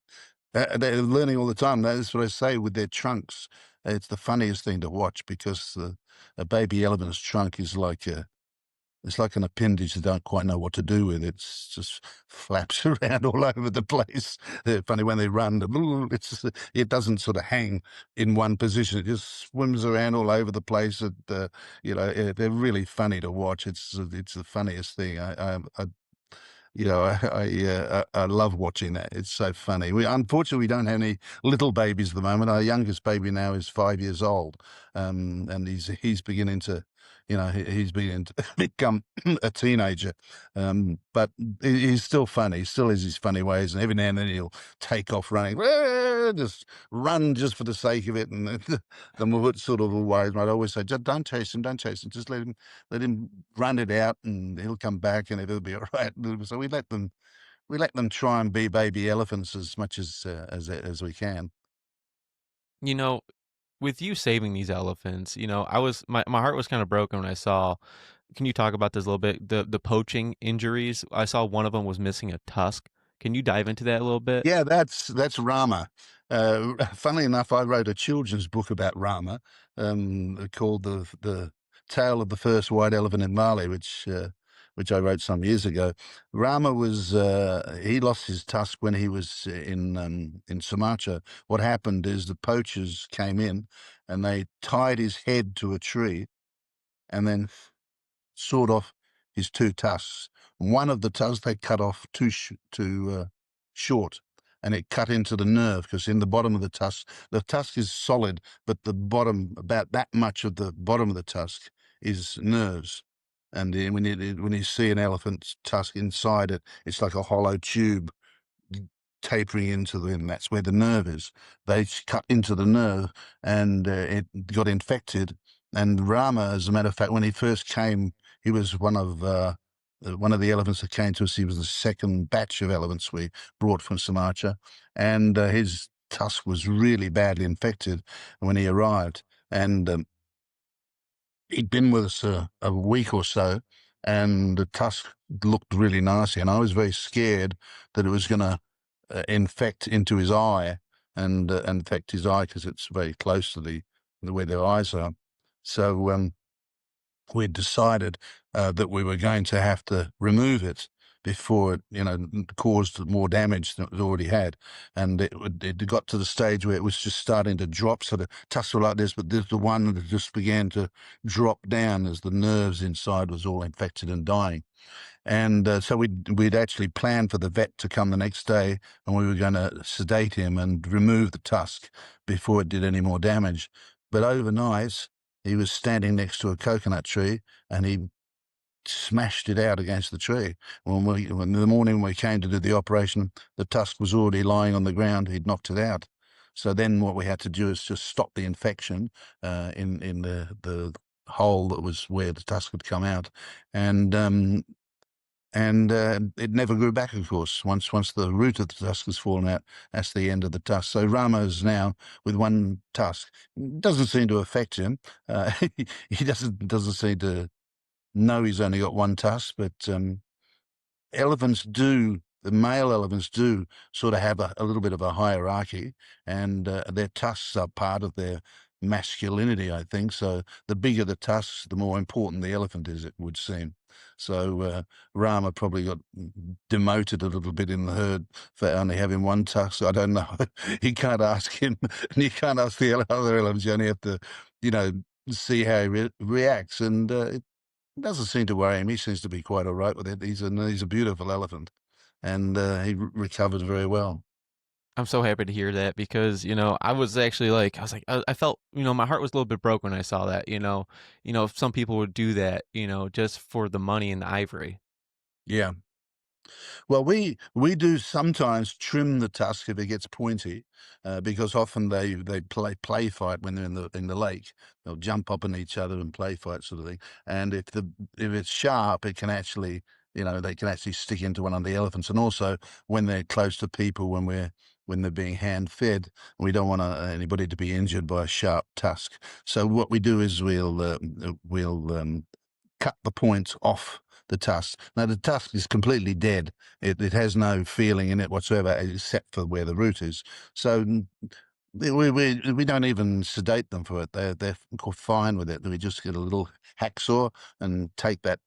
They're learning all the time. That's what I say with their trunks. It's the funniest thing to watch because a baby elephant's trunk is it's like an appendage they don't quite know what to do with. It's just flaps around all over the place. They're funny when they run. It doesn't sort of hang in one position. It just swims around all over the place. They're really funny to watch. It's the funniest thing. I love watching that. It's so funny. Unfortunately, we don't have any little babies at the moment. Our youngest baby now is 5 years old, and he's beginning to, he's beginning to become a teenager. But he's still funny. He still has his funny ways, and every now and then he'll take off running, just run just for the sake of it. And the more sort of ways, I'd always say, just don't chase him, don't chase him. Just let him run it out, and he'll come back, and it'll be all right. So we let them try and be baby elephants as much as we can. You know, with you saving these elephants, my heart was kind of broken when I saw. Can you talk about this a little bit? The poaching injuries. I saw one of them was missing a tusk. Can you dive into that a little bit? Yeah, that's Rama. Funnily enough, I wrote a children's book about Rama, called the Tale of the First White Elephant in Bali, which I wrote some years ago. Rama he lost his tusk when he was in Sumatra. What happened is the poachers came in and they tied his head to a tree and then sawed off his two tusks. One of the tusks they cut off too short, and it cut into the nerve because in the bottom of the tusk is solid, but the bottom, about that much of the bottom of the tusk, is nerves. And when you see an elephant's tusk inside it, it's like a hollow tube tapering into them. That's where the nerve is. They cut into the nerve, and it got infected. And Rama, as a matter of fact, when he first came, he was one of the elephants that came to us. He was the second batch of elephants we brought from Sumatra, and his tusk was really badly infected when he arrived. And he'd been with us a week or so, and the tusk looked really nasty. And I was very scared that it was going to infect into his eye and infect his eye because it's very close to the where their eyes are. So we decided that we were going to have to remove it. before it caused more damage than it already had. And it got to the stage where it was just starting to drop. So the tusks were like this, but there's the one that just began to drop down as the nerves inside was all infected and dying. And so we'd actually planned for the vet to come the next day, and we were going to sedate him and remove the tusk before it did any more damage. But overnight, he was standing next to a coconut tree, and he smashed it out against the tree. When in the morning we came to do the operation, the tusk was already lying on the ground. He'd knocked it out. So then what we had to do is just stop the infection in the hole that was where the tusk had come out, and it never grew back, of course. Once the root of the tusk has fallen out, that's the end of the tusk. So Rama's now with one tusk. Doesn't seem to affect him. He doesn't seem to know he's only got one tusk, but the male elephants do sort of have a little bit of a hierarchy, and their tusks are part of their masculinity, I think. So the bigger the tusks, the more important the elephant is, it would seem. So Rama probably got demoted a little bit in the herd for only having one tusk. I don't know. You can't ask him, and you can't ask the other elephants. You only have to, see how he reacts. And it doesn't seem to worry him. He seems to be quite all right with it. He's a beautiful elephant, and he recovered very well. I'm so happy to hear that because, I was actually like, I felt, my heart was a little bit broke when I saw that, some people would do that, just for the money and the ivory. Yeah. Well, we do sometimes trim the tusk if it gets pointy, because often they play fight when they're in the lake. They'll jump up on each other and play fight sort of thing. And if it's sharp, it can actually they can actually stick into one of the elephants. And also when they're close to people, when they're being hand fed, we don't want anybody to be injured by a sharp tusk. So what we do is we'll cut the points off the tusk. Now the tusk is completely dead. It has no feeling in it whatsoever, except for where the root is. So we don't even sedate them for it. They're fine with it. We just get a little hacksaw and take that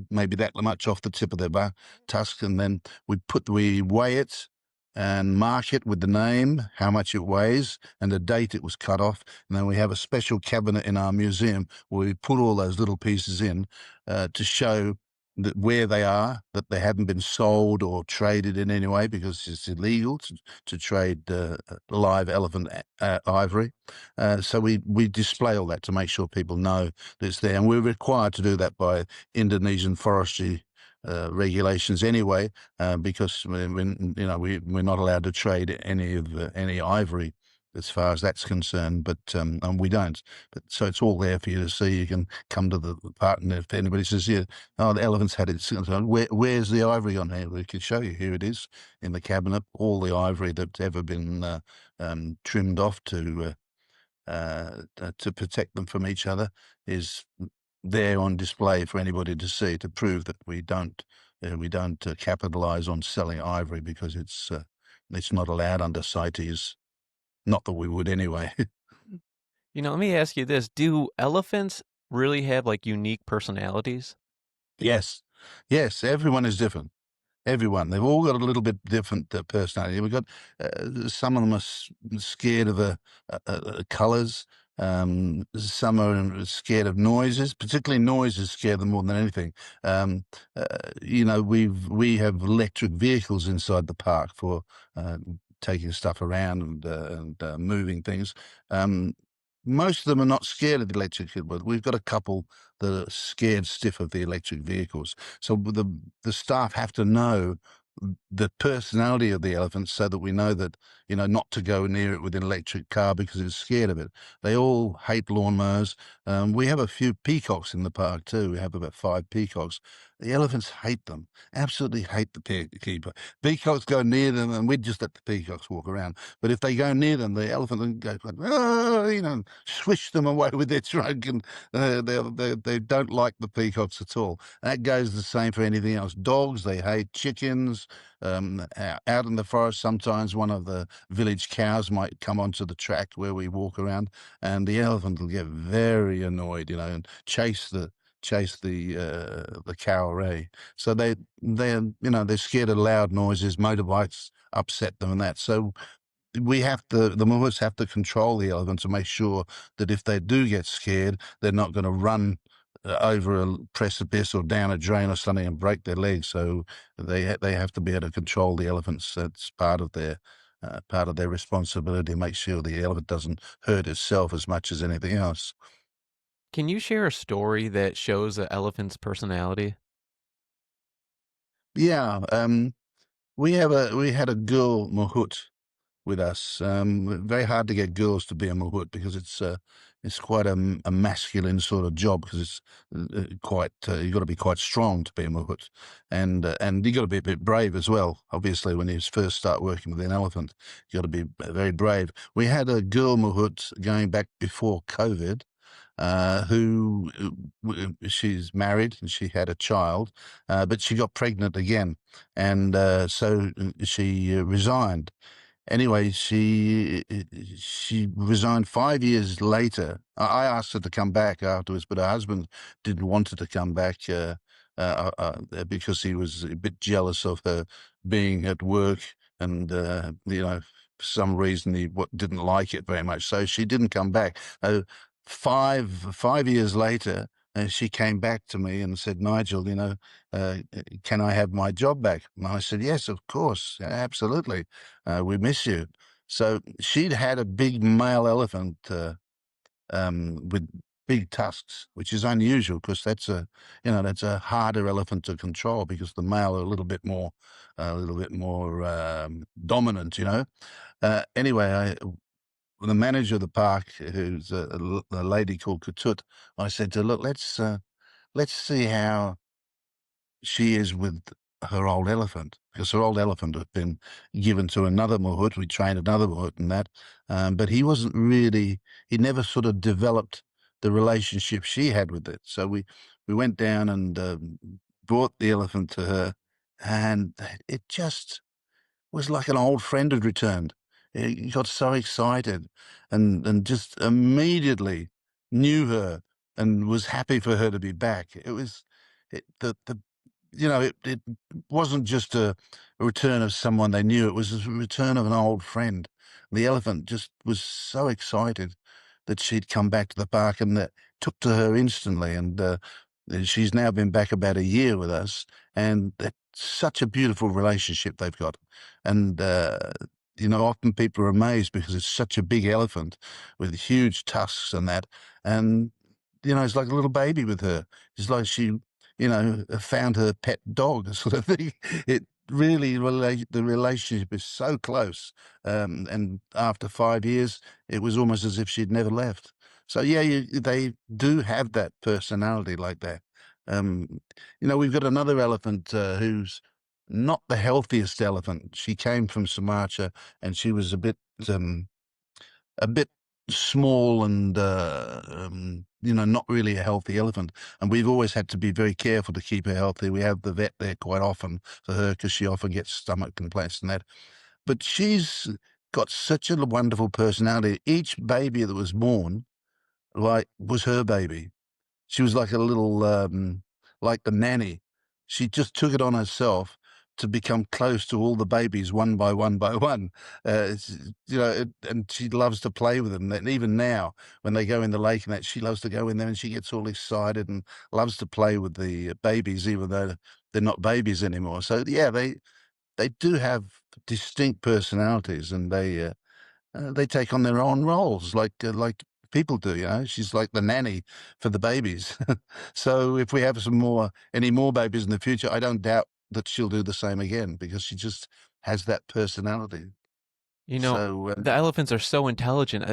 maybe that much off the tip of their tusk, and then we weigh it and mark it with the name, how much it weighs, and the date it was cut off. And then we have a special cabinet in our museum where we put all those little pieces in to show that where they are, that they haven't been sold or traded in any way, because it's illegal to trade live elephant ivory. So we display all that to make sure people know that it's there. And we're required to do that by Indonesian forestry regulations anyway, because we're not allowed to trade any ivory as far as that's concerned, but and we don't. But so it's all there for you to see. You can come to the part, and if anybody says, "Yeah, oh, the elephant's had it," where's the ivory on here? We can show you. Here it is in the cabinet. All the ivory that's ever been trimmed off to protect them from each other is there on display for anybody to see, to prove that we don't capitalize on selling ivory, because it's not allowed under CITES. Not that we would anyway. Let me ask you this. Do elephants really have like unique personalities? Yes. Everyone is different. Everyone. They've all got a little bit different personality. We've got some of them are scared of colors. Some are scared of noises. Particularly noises scare them more than anything. We have electric vehicles inside the park for taking stuff around and moving things. Most of them are not scared of the electric vehicles. We've got a couple that are scared stiff of the electric vehicles. So the staff have to know the personality of the elephant, so that we know that, not to go near it with an electric car because it's scared of it. They all hate lawnmowers. We have a few peacocks in the park too. We have about 5 peacocks. The elephants hate them, absolutely hate the peacocks go near them, and we just let the peacocks walk around. But if they go near them, the elephant goes, oh, swish them away with their trunk, and they don't like the peacocks at all. And that goes the same for anything else. Dogs, they hate chickens. Out in the forest, sometimes one of the village cows might come onto the track where we walk around, and the elephant will get very annoyed, and chase chase the cow ray. So they're scared of loud noises, motorbikes upset them and that. So the Mahouts have to control the elephant to make sure that if they do get scared, they're not going to run over a precipice or down a drain or something and break their legs. So they have to be able to control the elephants. That's part of their responsibility to make sure the elephant doesn't hurt itself as much as anything else. Can you share a story that shows an elephant's personality? Yeah, we had a girl Mahout with us. Very hard to get girls to be a mahout because it's quite a masculine sort of job because it's quite you got to be quite strong to be a mahout, and you got to be a bit brave as well. Obviously, when you first start working with an elephant, you got to be very brave. We had a girl mahout going back before COVID. Who she's married and she had a child, but she got pregnant again, and so she resigned. Anyway, she resigned 5 years later. I asked her to come back afterwards, but her husband didn't want her to come back because he was a bit jealous of her being at work, and for some reason he didn't like it very much. So she didn't come back. 5 years later, she came back to me and said, "Nigel, can I have my job back?" And I said, "Yes, of course, absolutely. We miss you." So she'd had a big male elephant with big tusks, which is unusual because that's a harder elephant to control because the male are a little bit more dominant. Anyway, the manager of the park, who's a lady called Katut, I said to her, "Look, let's see how she is with her old elephant, because her old elephant had been given to another mahout. We trained another mahout in that, but he never sort of developed the relationship she had with it. So we went down and brought the elephant to her, and it just was like an old friend had returned. He got so excited and just immediately knew her and was happy for her to be back. It was the it wasn't just a return of someone they knew. It was a return of an old friend. The elephant just was so excited that she'd come back to the park, and that took to her instantly. And she's now been back about a year with us, and that's such a beautiful relationship they've got. And often people are amazed because it's such a big elephant with huge tusks and that, and it's like a little baby with her. It's like she found her pet dog sort of thing. It really the relationship is so close. And after 5 years, it was almost as if she'd never left. So yeah, they do have that personality like that. We've got another elephant who's not the healthiest elephant. She came from Sumatra, and she was a bit small and not really a healthy elephant, and we've always had to be very careful to keep her healthy. We have the vet there quite often for her because she often gets stomach complaints and that, but she's got such a wonderful personality. Each baby that was born was her baby. She was like a little, like the nanny. She just took it on herself to become close to all the babies one by one by one. And she loves to play with them. And even now, when they go in the lake and that, she loves to go in there and she gets all excited and loves to play with the babies, even though they're not babies anymore. So yeah, they do have distinct personalities, and they take on their own roles like people do. She's like the nanny for the babies. So if we have any more babies in the future, I don't doubt that she'll do the same again because she just has that personality. You know, So the elephants are so intelligent.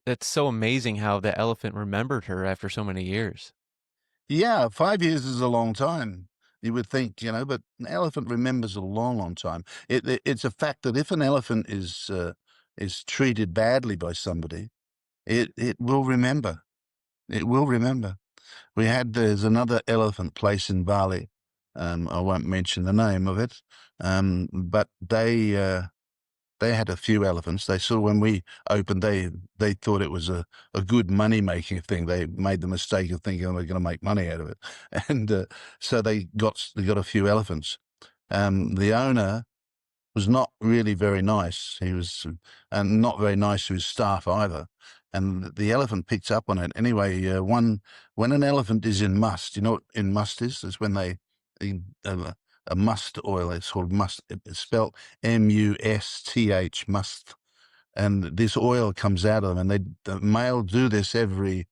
It's so amazing how the elephant remembered her after so many years. yeah, 5 years is a long time. You would think, but an elephant remembers a long, long time. It's a fact that if an elephant is treated badly by somebody, it will remember. It will remember. There's another elephant place in Bali. I won't mention the name of it, but they had a few elephants. They saw when we opened, they thought it was a good money-making thing. They made the mistake of thinking they're going to make money out of it. And so they got a few elephants. The owner was not really very nice. He was, and not very nice to his staff either. And the elephant picked up on it. Anyway, when an elephant is in must, you know what in must is? It's when a must oil. It's called must. It's spelled MUSTH, must. And this oil comes out of them, and the male do this every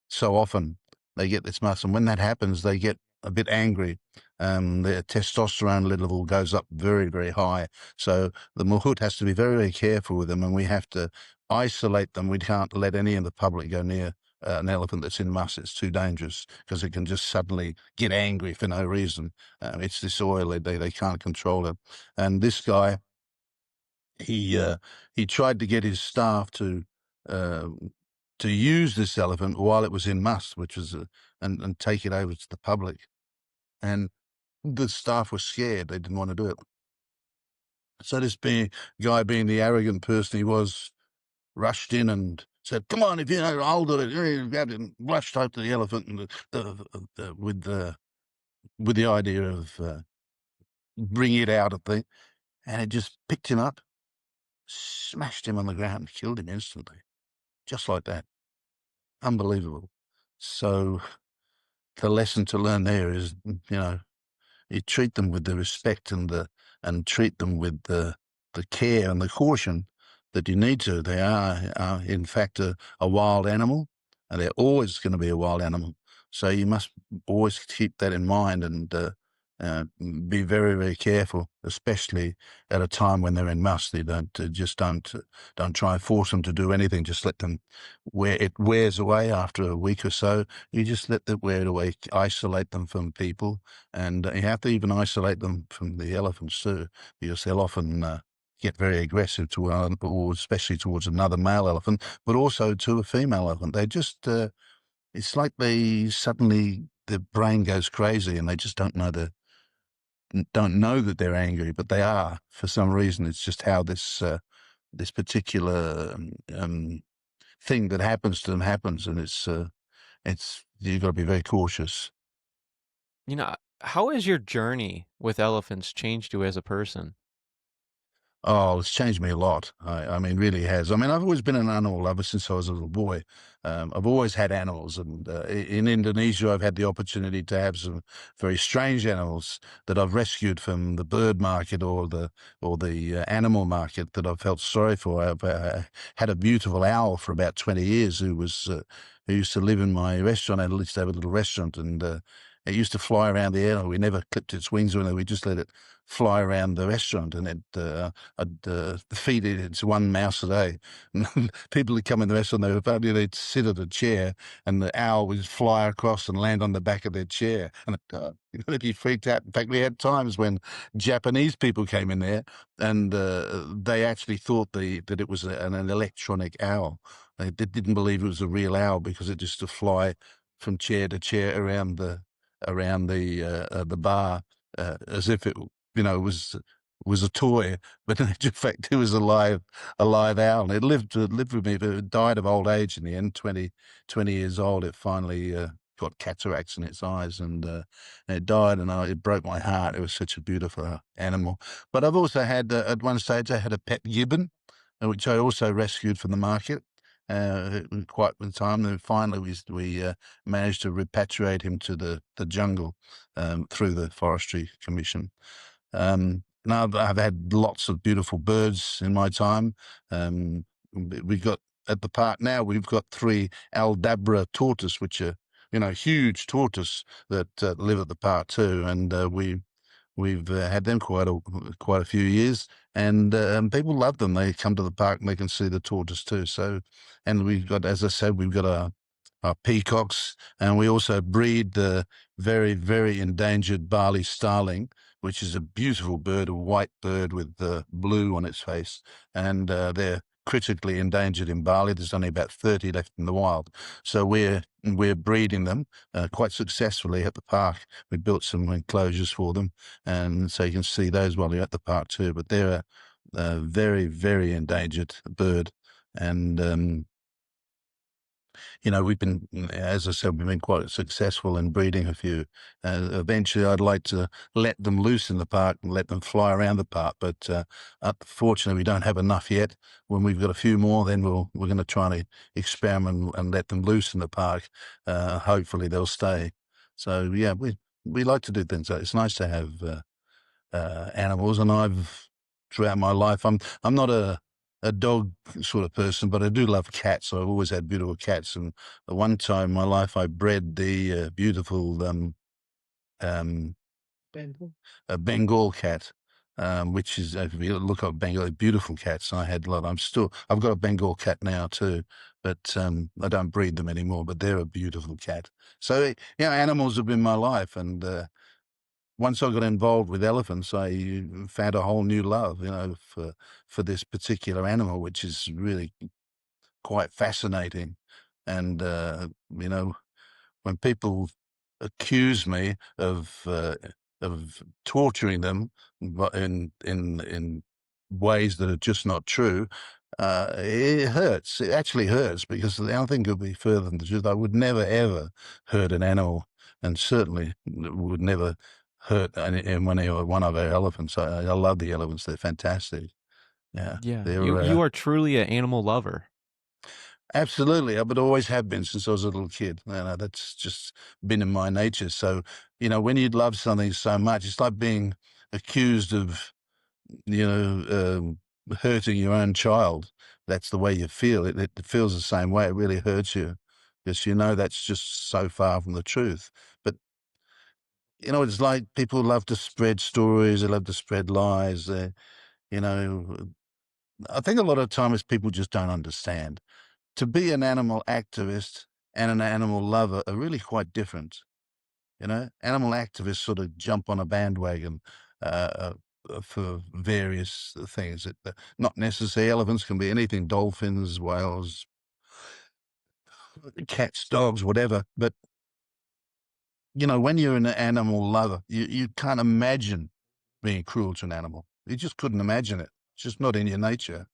so often. They get this must, and when that happens, they get a bit angry. Their testosterone level goes up very, very high. So the mahout has to be very, very careful with them, and we have to isolate them. We can't let any of the public go near an elephant that's in must. It's too dangerous because it can just suddenly get angry for no reason. It's this oil, they can't control it. And this guy, he tried to get his staff uh, to use this elephant while it was in must, which was and take it over to the public. And the staff were scared; they didn't want to do it. So this guy, being the arrogant person he was, rushed in and said, "Come on, if you know, I'll do it." And rushed out to the elephant and with the idea of bringing it out of thing, and it just picked him up, smashed him on the ground, and killed him instantly, just like that. Unbelievable. So the lesson to learn there is, you treat them with the respect and treat them with the care and the caution that you need to. They are in fact, a wild animal, and they're always going to be a wild animal. So you must always keep that in mind and be very, very careful, especially at a time when they're in must. You don't try and force them to do anything. Just let them it wears away after a week or so. You just let it wear away, isolate them from people, and you have to even isolate them from the elephants too, because they'll often get very aggressive or especially towards another male elephant, but also to a female elephant. They just it's like their brain goes crazy and they just don't know that they're angry, but they are for some reason. It's just how this particular thing that happens to them happens, and it's you've got to be very cautious. How has your journey with elephants changed you as a person? Oh, it's changed me a lot. I mean, really has. I mean, I've always been an animal lover since I was a little boy. I've always had animals, and in Indonesia, I've had the opportunity to have some very strange animals that I've rescued from the bird market or the animal market that I've felt sorry for. I've had a beautiful owl for about 20 years who used to live in my restaurant. I used to have a little restaurant, and it used to fly around the air. We never clipped its wings or anything. We just let it fly around the restaurant, and I'd feed it. It's one mouse a day. And people would come in the restaurant, they'd sit at a chair, and the owl would fly across and land on the back of their chair. And they'd be freaked out. In fact, we had times when Japanese people came in there, and they actually thought that it was an electronic owl. They didn't believe it was a real owl because it used to fly from chair to chair around the bar as if it was a toy, but in fact it was a live owl. And it lived with me, but it died of old age in the end. 20 years old, it finally got cataracts in its eyes, and it died, and it broke my heart. It was such a beautiful animal. But I've also had at one stage I had a pet gibbon, which I also rescued from the market. Quite the time. Then finally we managed to repatriate him to the jungle through the Forestry Commission. Now I've had lots of beautiful birds in my time. We've got at the park now. We've got 3 Aldabra tortoise, which are huge tortoise that live at the park too, and we've had them quite a few years, and people love them. They come to the park and they can see the tortoise too. So, and we've got, as I said, we've got our peacocks, and we also breed the very, very endangered Bali starling, which is a beautiful bird, a white bird with blue on its face, and they're critically endangered in Bali. There's only about 30 left in the wild. So we're breeding them quite successfully at the park. We built some enclosures for them, and so you can see those while you're at the park too. But they're very, very endangered bird. And we've been, as I said, we've been quite successful in breeding a few. Eventually, I'd like to let them loose in the park and let them fly around the park, but unfortunately, we don't have enough yet. When we've got a few more, then we're going to try to experiment and let them loose in the park. Hopefully, they'll stay. So yeah, we like to do things. It's nice to have animals, and I've throughout my life, I'm not a dog sort of person, but I do love cats. I've always had beautiful cats, and at one time in my life, I bred the beautiful um, Bengal. a Bengal cat. Which is, if you look up Bengal, beautiful cats. I had a lot. I've got a Bengal cat now too, but I don't breed them anymore. But they're a beautiful cat. So animals have been my life, and once I got involved with elephants, I found a whole new love, for this particular animal, which is really quite fascinating. And when people accuse me of torturing them, but in ways that are just not true, it hurts. It actually hurts, because the other thing could be further than the truth. I would never ever hurt an animal, and certainly would never hurt one of our elephants. I love the elephants. They're fantastic. Yeah, Yeah, you they're you are truly an animal lover. absolutely, but always have been since I was a little kid. That's just been in my nature. So, when you love something so much, it's like being accused of, hurting your own child. That's the way you feel. It feels the same way. It really hurts you, because that's just so far from the truth. But it's like people love to spread stories. They love to spread lies. You know, I think a lot of times people just don't understand. To be an animal activist and an animal lover are really quite different. Animal activists sort of jump on a bandwagon for various things. Not necessarily elephants, can be anything: dolphins, whales, cats, dogs, whatever. But when you're an animal lover, you can't imagine being cruel to an animal. You just couldn't imagine it. It's just not in your nature.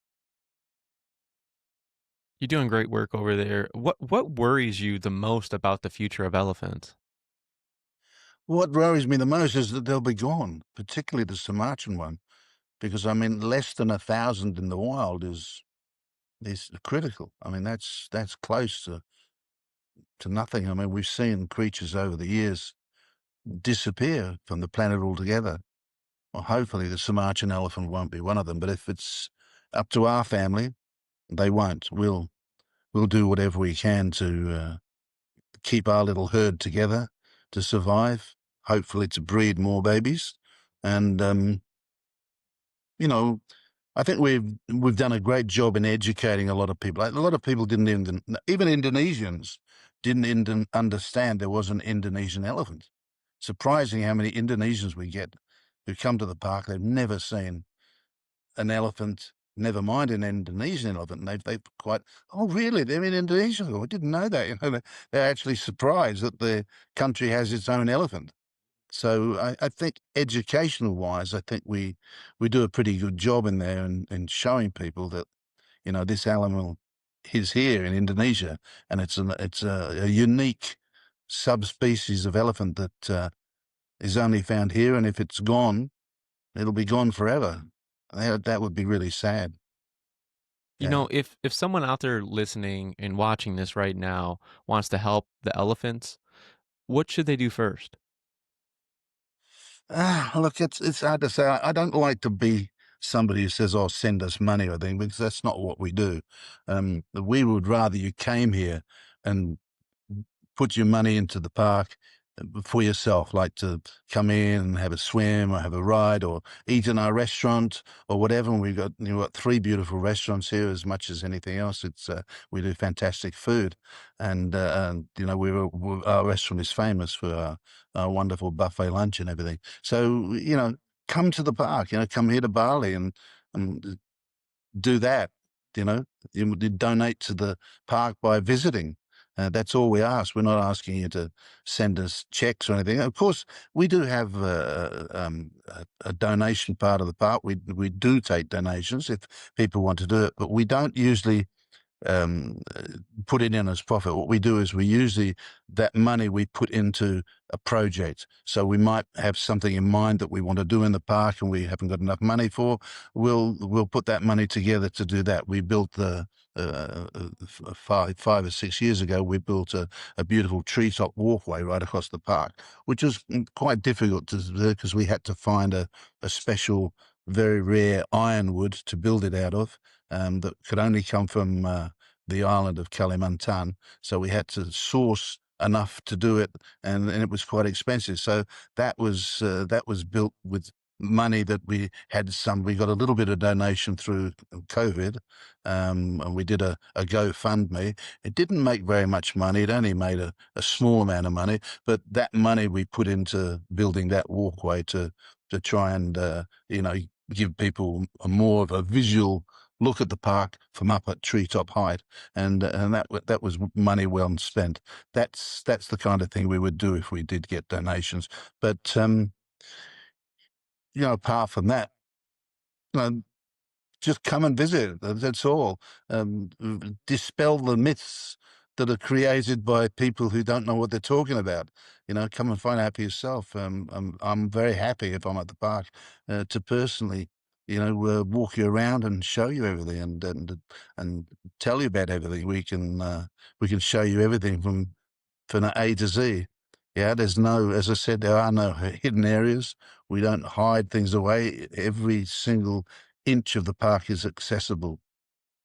You're doing great work over there. What worries you the most about the future of elephants? What worries me the most is that they'll be gone, particularly the Sumatran one, because I mean, less than 1,000 in the wild is critical. I mean, that's close to nothing. I mean, we've seen creatures over the years disappear from the planet altogether. Well, hopefully the Sumatran elephant won't be one of them. But if it's up to our family, they won't. We'll do whatever we can to keep our little herd together, to survive. Hopefully, to breed more babies, and you know, I think we've done a great job in educating a lot of people. A lot of people didn't even Indonesians didn't understand there was an Indonesian elephant. Surprising how many Indonesians we get who come to the park. They've never seen an elephant, never mind an Indonesian elephant. And they've quite, oh, really? They're in Indonesia? Oh, I didn't know that. They're actually surprised that the country has its own elephant. So I think educational wise, I think we do a pretty good job in there, and showing people that, this animal is here in Indonesia, and it's a unique subspecies of elephant that is only found here. And if it's gone, it'll be gone forever. That would be really sad. You Yeah. know, if someone out there listening and watching this right now wants to help the elephants, what should they do first? Look, it's hard to say. I don't like to be somebody who says, "Oh, send us money," or anything, because that's not what we do. We would rather you came here and put your money into the park for yourself, like to come in and have a swim or have a ride or eat in our restaurant or whatever. And we've got 3 beautiful restaurants here. As much as anything else, it's we do fantastic food, and our restaurant is famous for our wonderful buffet lunch and everything. So come to the park. Come here to Bali and do that. You donate to the park by visiting. That's all we ask. We're not asking you to send us checks or anything. Of course, we do have a donation part of the park. We do take donations if people want to do it, but we don't usually um, put it in as profit. What we do is we usually, that money we put into a project. So we might have something in mind that we want to do in the park and we haven't got enough money for. We'll put that money together to do that. We built the 5 or 6 years ago, we built a beautiful treetop walkway right across the park, which was quite difficult to do because we had to find a special, very rare ironwood to build it out of, that could only come from the island of Kalimantan. So we had to source enough to do it, and it was quite expensive. So that was built with money that we had. We got a little bit of donation through COVID, and we did a GoFundMe. It didn't make very much money. It only made a small amount of money, but that money we put into building that walkway to try and give people more of a visual look at the park from up at treetop height, and that was money well spent. That's the kind of thing we would do if we did get donations. But apart from that, you know, just come and visit. That's all. Dispel the myths that are created by people who don't know what they're talking about. Come and find out for yourself. I'm very happy if I'm at the park to personally, walk you around and show you everything and tell you about everything. We can show you everything from A to Z. Yeah, as I said, there are no hidden areas. We don't hide things away. Every single inch of the park is accessible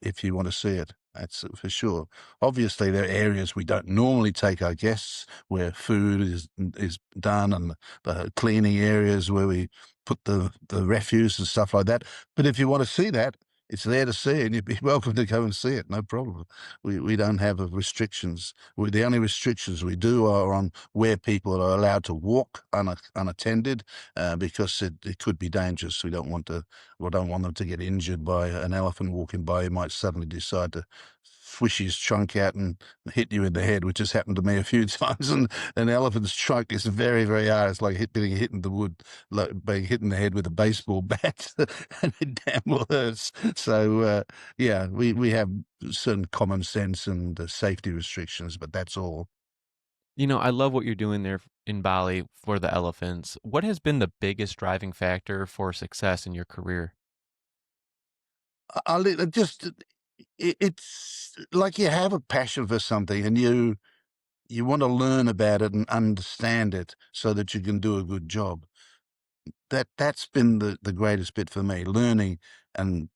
if you want to see it. That's for sure. Obviously, there are areas we don't normally take our guests, where food is done, and the cleaning areas where we put the refuse and stuff like that. But if you want to see that, it's there to see, and you'd be welcome to go and see it. No problem. We don't have restrictions. The only restrictions we do are on where people are allowed to walk unattended, because it could be dangerous. We don't want them to get injured by an elephant walking by who might suddenly decide to swish his trunk out and hit you in the head, which has happened to me a few times. And an elephant's trunk is very, very hard. It's like being hit in the wood, like being hit in the head with a baseball bat, and it damn well hurts. So yeah, we have certain common sense and safety restrictions, but that's all. I love what you're doing there in Bali for the elephants. What has been the biggest driving factor for success in your career? It's like you have a passion for something and you want to learn about it and understand it so that you can do a good job. That's been the greatest bit for me, learning and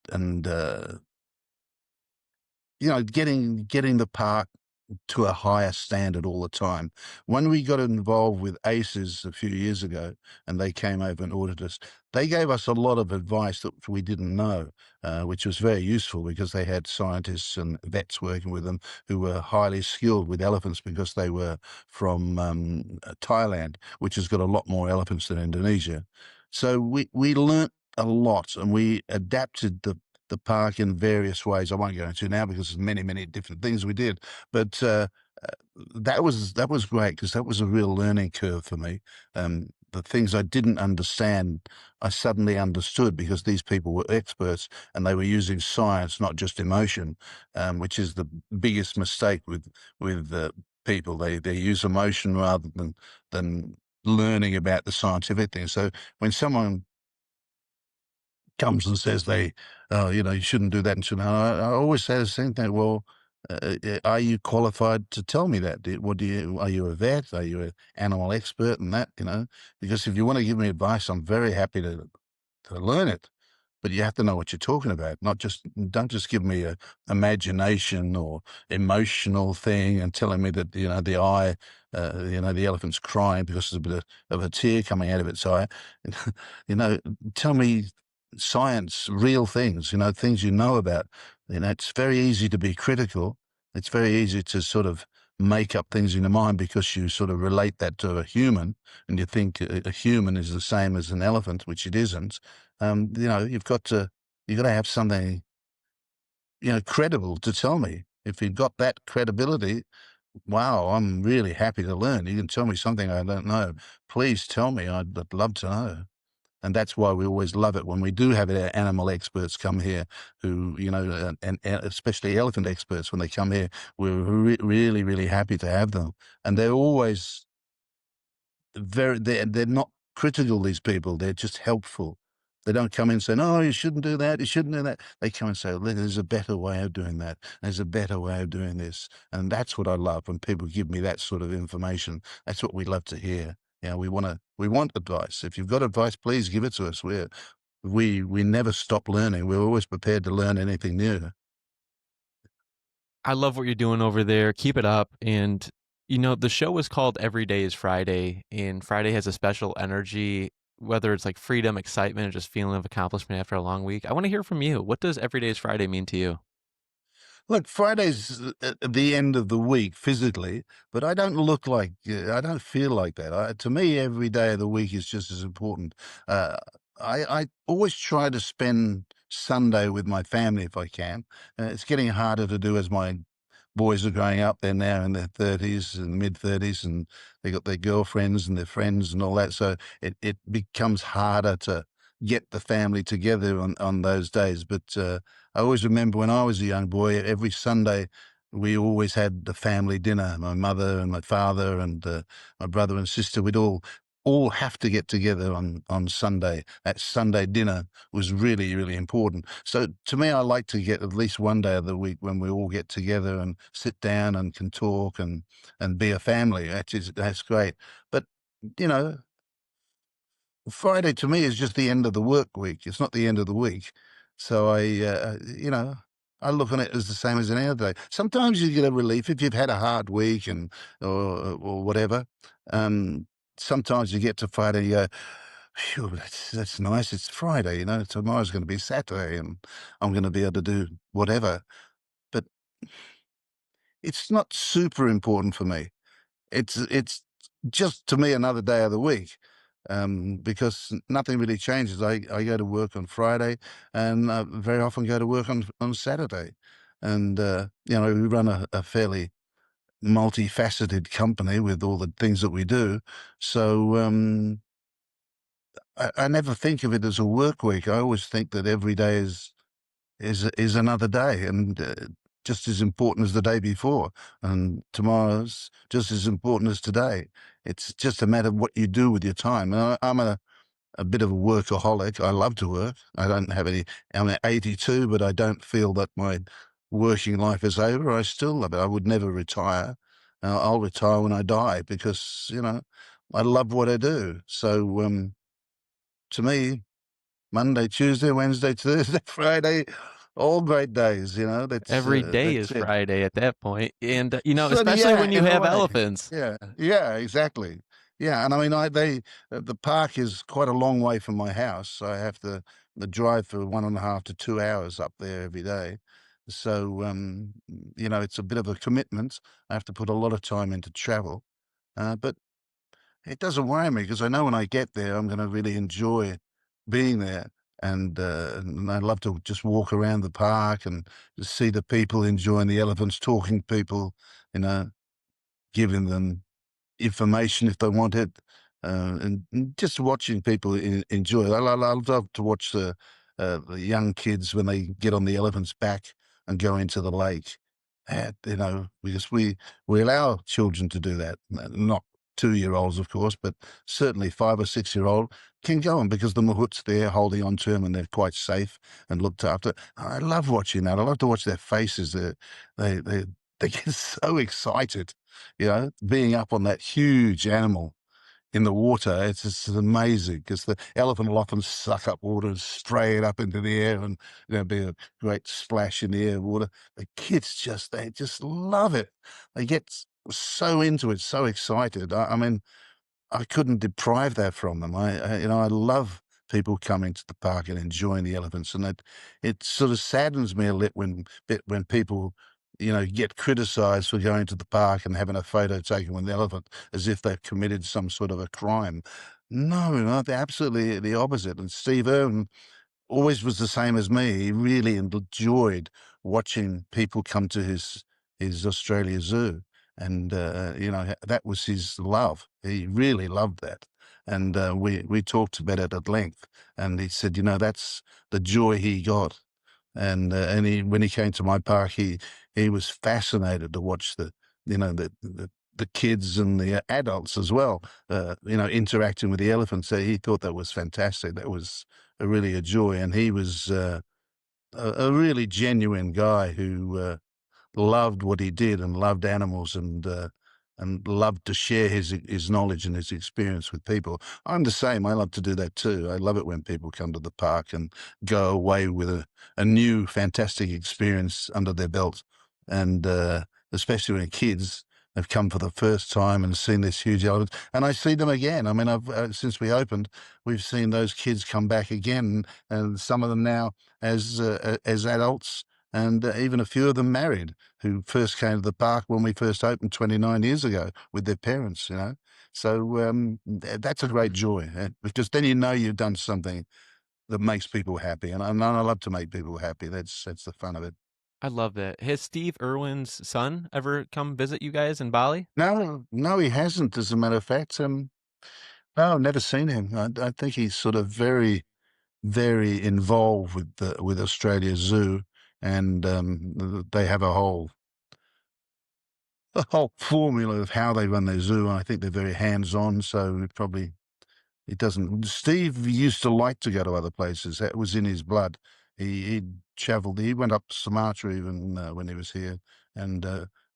getting the park to a higher standard all the time. When we got involved with ACEs a few years ago and they came over and audited us, they gave us a lot of advice that we didn't know, which was very useful because they had scientists and vets working with them who were highly skilled with elephants because they were from Thailand, which has got a lot more elephants than Indonesia. So we learnt a lot and we adapted the park in various ways. I won't go into now because there's many, many different things we did, but that was great because that was a real learning curve for me. The things I didn't understand, I suddenly understood because these people were experts and they were using science, not just emotion, which is the biggest mistake with people. They use emotion rather than learning about the scientific thing. So when someone comes and says you shouldn't do that and shouldn't. I always say the same thing. Well, are you qualified to tell me that? Are you a vet? Are you an animal expert in that? Because if you want to give me advice, I'm very happy to learn it. But you have to know what you're talking about. Don't just give me a imagination or emotional thing and telling me that the eye, the elephant's crying because there's a bit of a tear coming out of its eye. Tell me science, real things. Things you know about. It's very easy to be critical. It's very easy to sort of make up things in your mind because you sort of relate that to a human and you think a human is the same as an elephant, which it isn't. You've got to have something, credible to tell me. If you've got that credibility, Wow, I'm really happy to learn. You can tell me something I don't know. Please tell me. I'd love to know. And that's why we always love it when we do have our animal experts come here who, and especially elephant experts when they come here. We're really, really happy to have them. And they're always they're not critical, these people. They're just helpful. They don't come in saying, "Oh, you shouldn't do that. You shouldn't do that." They come and say, "Look, there's a better way of doing that. There's a better way of doing this." And that's what I love when people give me that sort of information. That's what we love to hear. We want advice. If you've got advice, please give it to us. We never stop learning. We're always prepared to learn anything new. I love what you're doing over there. Keep it up. And, the show is called Every Day is Friday, and Friday has a special energy, whether it's like freedom, excitement, or just feeling of accomplishment after a long week. I want to hear from you. What does Every Day is Friday mean to you? Look, Friday's at the end of the week physically, but I don't feel like that. To me, every day of the week is just as important. Uh, I always try to spend Sunday with my family if I can. It's getting harder to do as my boys are growing up. They're now in their 30s and mid 30s, and they got their girlfriends and their friends and all that. So it becomes harder to get the family together on those days. But I always remember when I was a young boy, every Sunday we always had the family dinner. My mother and my father and my brother and sister, we'd all have to get together on Sunday. That Sunday dinner was really, really important. So to me, I like to get at least one day of the week when we all get together and sit down and can talk and be a family. That's great. But you know, Friday to me is just the end of the work week. It's not the end of the week. So I look on it as the same as any other day. Sometimes you get a relief if you've had a hard week or whatever. Um, Sometimes you get to Friday and you go, phew, that's nice. It's Friday, tomorrow's going to be Saturday and I'm going to be able to do whatever. But it's not super important for me. It's just to me another day of the week, because nothing really changes. I go to work on Friday, and very often go to work on Saturday, and we run a fairly multifaceted company with all the things that we do. So I never think of it as a work week. I always think that every day is another day, and just as important as the day before, and tomorrow's just as important as today. It's just a matter of what you do with your time. And I'm a bit of a workaholic. I love to work. I don't have any. I'm at 82, but I don't feel that my working life is over. I still love it. I would never retire. I'll retire when I die because I love what I do. So to me, Monday, Tuesday, Wednesday, Thursday, Friday, all great days, Every day that's is it. Friday at that point. And, So, especially yeah, when you in a have way. elephants. Yeah, exactly. Yeah, and I mean, the park is quite a long way from my house, so I have to the drive for 1.5 to 2 hours up there every day. So, it's a bit of a commitment. I have to put a lot of time into travel, but it doesn't worry me because I know when I get there, I'm going to really enjoy being there. And I love to just walk around the park and just see the people enjoying the elephants, talking to people, you know, giving them information if they want it, and just watching people enjoy it. I love to watch the young kids when they get on the elephant's back and go into the lake. Because we allow children to do that, not 2-year-olds, of course, but certainly 5 or 6-year-old can go on because the mahout's there holding on to them and they're quite safe and looked after. I love watching that. I love to watch their faces. They they get so excited, being up on that huge animal in the water. It's just amazing because the elephant will often suck up water and spray it up into the air and be a great splash in the air water. The kids they just love it. They get so into it, so excited. I mean, I couldn't deprive that from them. I love people coming to the park and enjoying the elephants, and it sort of saddens me a bit when people, get criticised for going to the park and having a photo taken with the elephant as if they've committed some sort of a crime. No, no, they're absolutely the opposite. And Steve Irwin always was the same as me. He really enjoyed watching people come to his Australia Zoo. and that was his love. He really loved that, and we talked about it at length. And he said, that's the joy he got. And he, when he came to my park, he was fascinated to watch the kids and the adults as well, interacting with the elephants. So he thought that was fantastic. That was really a joy, and he was a really genuine guy who loved what he did and loved animals, and loved to share his knowledge and his experience with people. I'm the same. I love to do that too. I love it when people come to the park and go away with a new fantastic experience under their belt, and especially when kids have come for the first time and seen this huge elephant. And I see them again. I mean, I've since we opened, we've seen those kids come back again, and some of them now as adults, and even a few of them married, who first came to the park when we first opened 29 years ago with their parents, So that's a great joy, because then you've done something that makes people happy, and I love to make people happy. That's the fun of it. I love that. Has Steve Irwin's son ever come visit you guys in Bali? No, no, he hasn't. As a matter of fact, no, I've never seen him. I think he's sort of very, very involved with Australia Zoo, and they have a whole formula of how they run their zoo, and I think they're very hands-on, so it doesn't. Steve used to like to go to other places. That was in his blood. He travelled. He went up to Sumatra even when he was here, and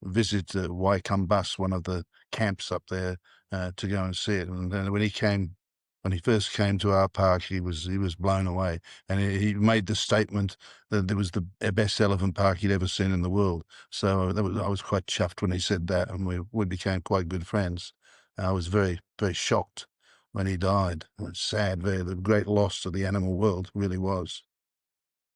visit Waikambas, one of the camps up there, to go and see it. And then when he first came to our park, he was blown away, and he made the statement that it was the best elephant park he'd ever seen in the world. So I was quite chuffed when he said that, and we became quite good friends. I was very, very shocked when he died. It was sad, very the great loss to the animal world, really was.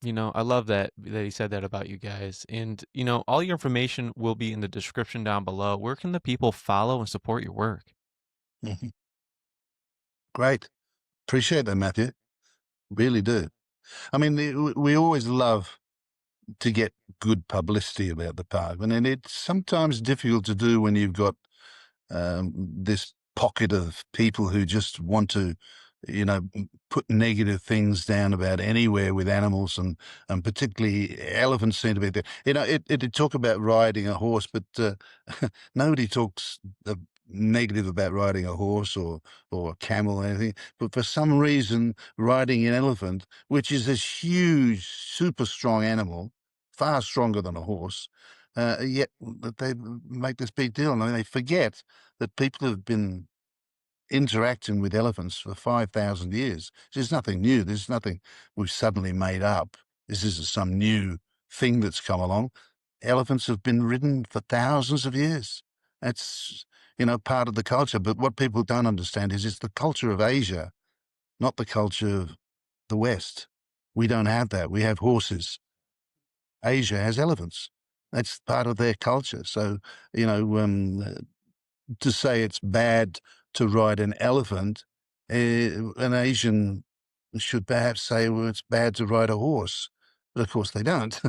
I love that he said that about you guys. And all your information will be in the description down below. Where can the people follow and support your work? Mhm. Great. Appreciate that, Matthew. Really do. I mean, we always love to get good publicity about the park, and then it's sometimes difficult to do when you've got this pocket of people who just want to, put negative things down about anywhere with animals, and particularly elephants seem to be there. It talk about riding a horse, but nobody talks negative about riding a horse or a camel or anything. But for some reason, riding an elephant, which is this huge, super strong animal, far stronger than a horse, yet they make this big deal. I mean, they forget that people have been interacting with elephants for 5,000 years. There's nothing new. There's nothing we've suddenly made up. This isn't some new thing that's come along. Elephants have been ridden for thousands of years. That's, part of the culture. But what people don't understand is it's the culture of Asia, not the culture of the West. We don't have that. We have horses. Asia has elephants. That's part of their culture. So, to say it's bad to ride an elephant, an Asian should perhaps say, well, it's bad to ride a horse. But of course they don't.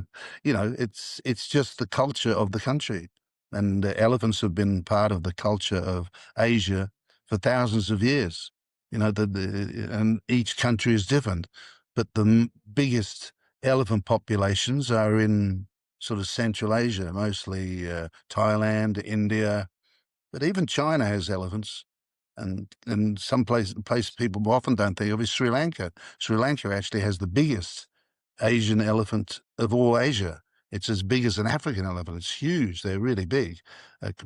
It's just the culture of the country. And the elephants have been part of the culture of Asia for thousands of years. And each country is different. But the biggest elephant populations are in sort of Central Asia, mostly Thailand, India, but even China has elephants, and some place people often don't think of is Sri Lanka. Sri Lanka actually has the biggest Asian elephant of all Asia. It's as big as an African elephant. It's huge. They're really big,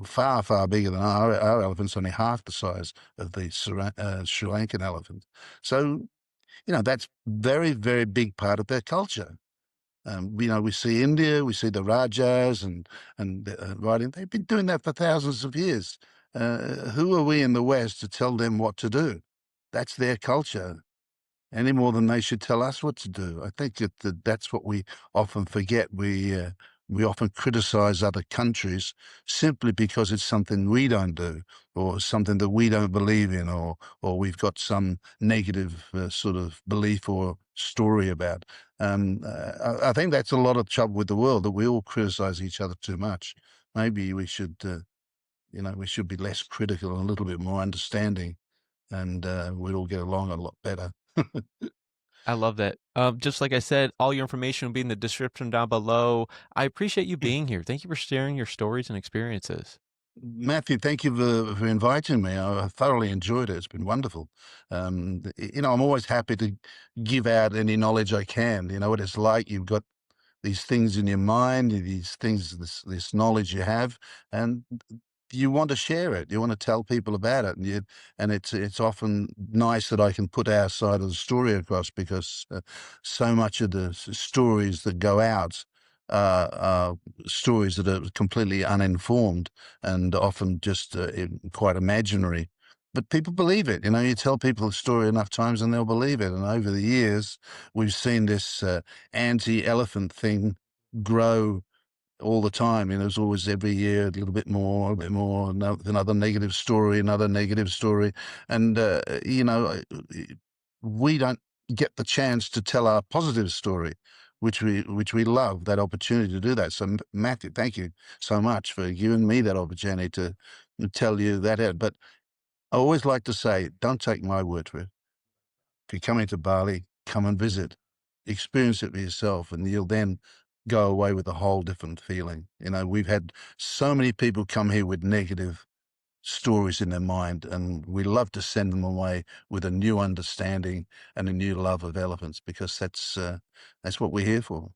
far, far bigger than our elephants, only half the size of the Sri Lankan elephant. So, that's very, very big part of their culture. We see India, we see the Rajas and riding. They've been doing that for thousands of years. Who are we in the West to tell them what to do? That's their culture, any more than they should tell us what to do. I think that's what we often forget. We often criticize other countries simply because it's something we don't do, or something that we don't believe in, or we've got some negative sort of belief or story about. I think that's a lot of trouble with the world, that we all criticize each other too much. Maybe we should we should be less critical and a little bit more understanding, and we'd all get along a lot better. I love that. Just like I said, all your information will be in the description down below. I appreciate you being here. Thank you for sharing your stories and experiences. Matthew, thank you for inviting me. I thoroughly enjoyed it. It's been wonderful. I'm always happy to give out any knowledge I can. You know what it's like. You've got these things in your mind, these things, this knowledge you have, and you want to share it. You want to tell people about it, and it's often nice that I can put our side of the story across, because so much of the stories that go out are stories that are completely uninformed and often just quite imaginary. But people believe it. You tell people a story enough times and they'll believe it. And over the years, we've seen this anti-elephant thing grow all the time. There's always every year a little bit more, another negative story, another negative story. And, we don't get the chance to tell our positive story, which we love, that opportunity to do that. So Matthew, thank you so much for giving me that opportunity to tell you that out. But I always like to say, don't take my word for it. If you're coming to Bali, come and visit, experience it for yourself, and you'll then go away with a whole different feeling. We've had so many people come here with negative stories in their mind, and we love to send them away with a new understanding and a new love of elephants, because that's what we're here for.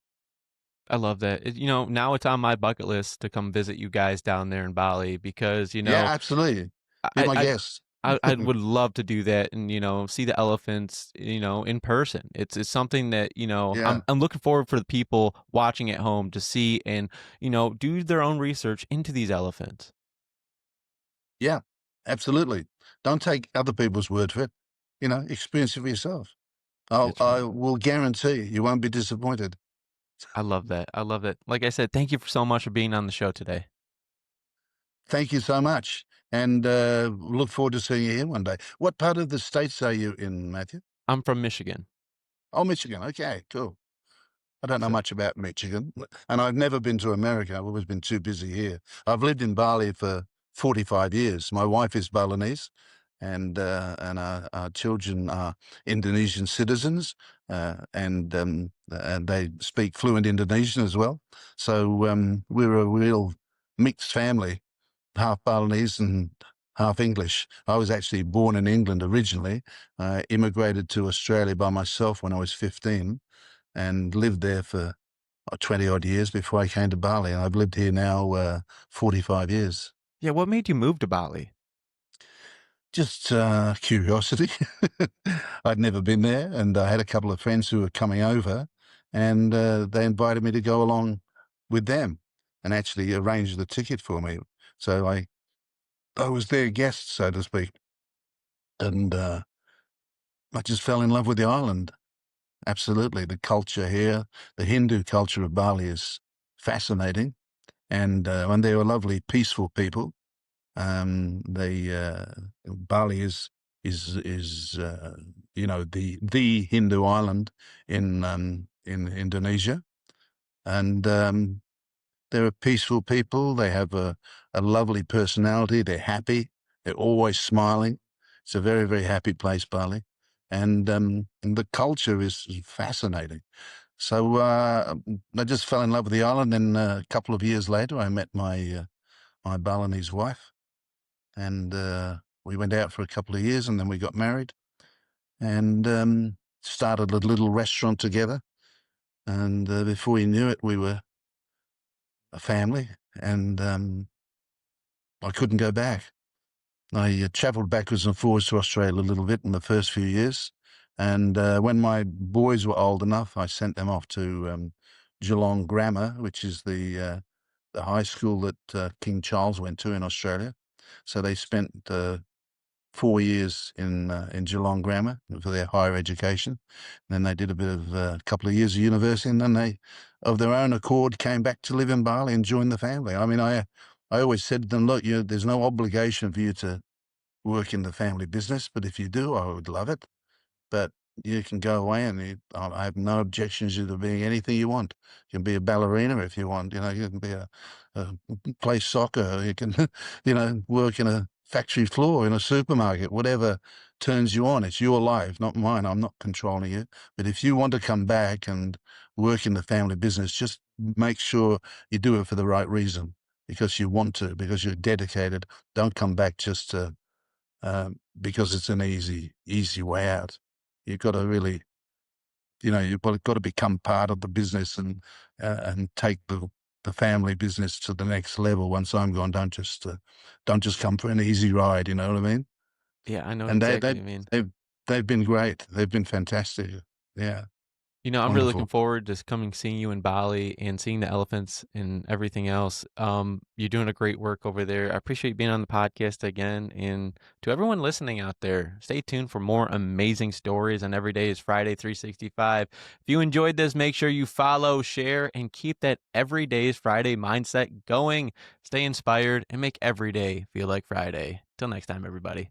I love that. Now it's on my bucket list to come visit you guys down there in Bali because, Yeah, absolutely. Be I, my I, guest. I would love to do that and, see the elephants, in person. It's something that, Yeah, I'm looking forward for the people watching at home to see and, do their own research into these elephants. yeah, absolutely. Don't take other people's word for it. Experience it for yourself. That's I right. will guarantee you won't be disappointed. I love that. I love it. Like I said, thank you so much for being on the show today. Thank you so much, and look forward to seeing you here one day. What part of the States are you in, Matthew? I'm from Michigan. Oh, Michigan. Okay, cool. I don't know So, much about Michigan, and I've never been to America. I've always been too busy here. I've lived in Bali for 45 years. My wife is Balinese, and our children are Indonesian citizens, and they speak fluent Indonesian as well. So we're a real mixed family, half Balinese and half English. I was actually born in England originally. I immigrated to Australia by myself when I was 15 and lived there for 20 odd years before I came to Bali. And I've lived here now 45 years. yeah, what made you move to Bali? Just curiosity. I'd never been there, and I had a couple of friends who were coming over, and they invited me to go along with them and actually arranged the ticket for me. So I was their guest, so to speak, and I just fell in love with the island. Absolutely. The culture here, the Hindu culture of Bali is fascinating. And they were lovely, peaceful people. Bali is the Hindu island in Indonesia. And they're a peaceful people. They have a lovely personality. They're happy. They're always smiling. It's a very, very happy place, Bali. And the culture is fascinating. So I just fell in love with the island. And a couple of years later, I met my Balinese wife, and we went out for a couple of years, and then we got married, and started a little restaurant together. And before you knew it, we were a family, and I couldn't go back. I traveled backwards and forwards to Australia a little bit in the first few years. And when my boys were old enough, I sent them off to Geelong Grammar, which is the high school that King Charles went to in Australia. So they spent 4 years in Geelong Grammar for their higher education. Then they did a couple of years of university, and then they, of their own accord, came back to live in Bali and joined the family. I mean, I always said to them, look, there's no obligation for you to work in the family business, but if you do, I would love it. But you can go away and I have no objections to being anything you want. You can be a ballerina if you want. You can be a play soccer. You can, work in a factory floor in a supermarket. Whatever turns you on, it's your life, not mine. I'm not controlling you. But if you want to come back and work in the family business, just make sure you do it for the right reason, because you want to, because you're dedicated. Don't come back just to because it's an easy way out. You've got to really, you've got to become part of the business and take the family business to the next level. Once I'm gone, don't just come for an easy ride. You know what I mean? Yeah, I know And exactly what you mean. they've been great. They've been fantastic. Yeah, I'm really looking wonderful. forward to seeing you in Bali and seeing the elephants and everything else. You're doing a great work over there. I appreciate you being on the podcast again. And to everyone listening out there, stay tuned for more amazing stories on Every Day is Friday 365. If you enjoyed this, make sure you follow, share, and keep that Every Day is Friday mindset going. Stay inspired and make every day feel like Friday. Till next time, everybody.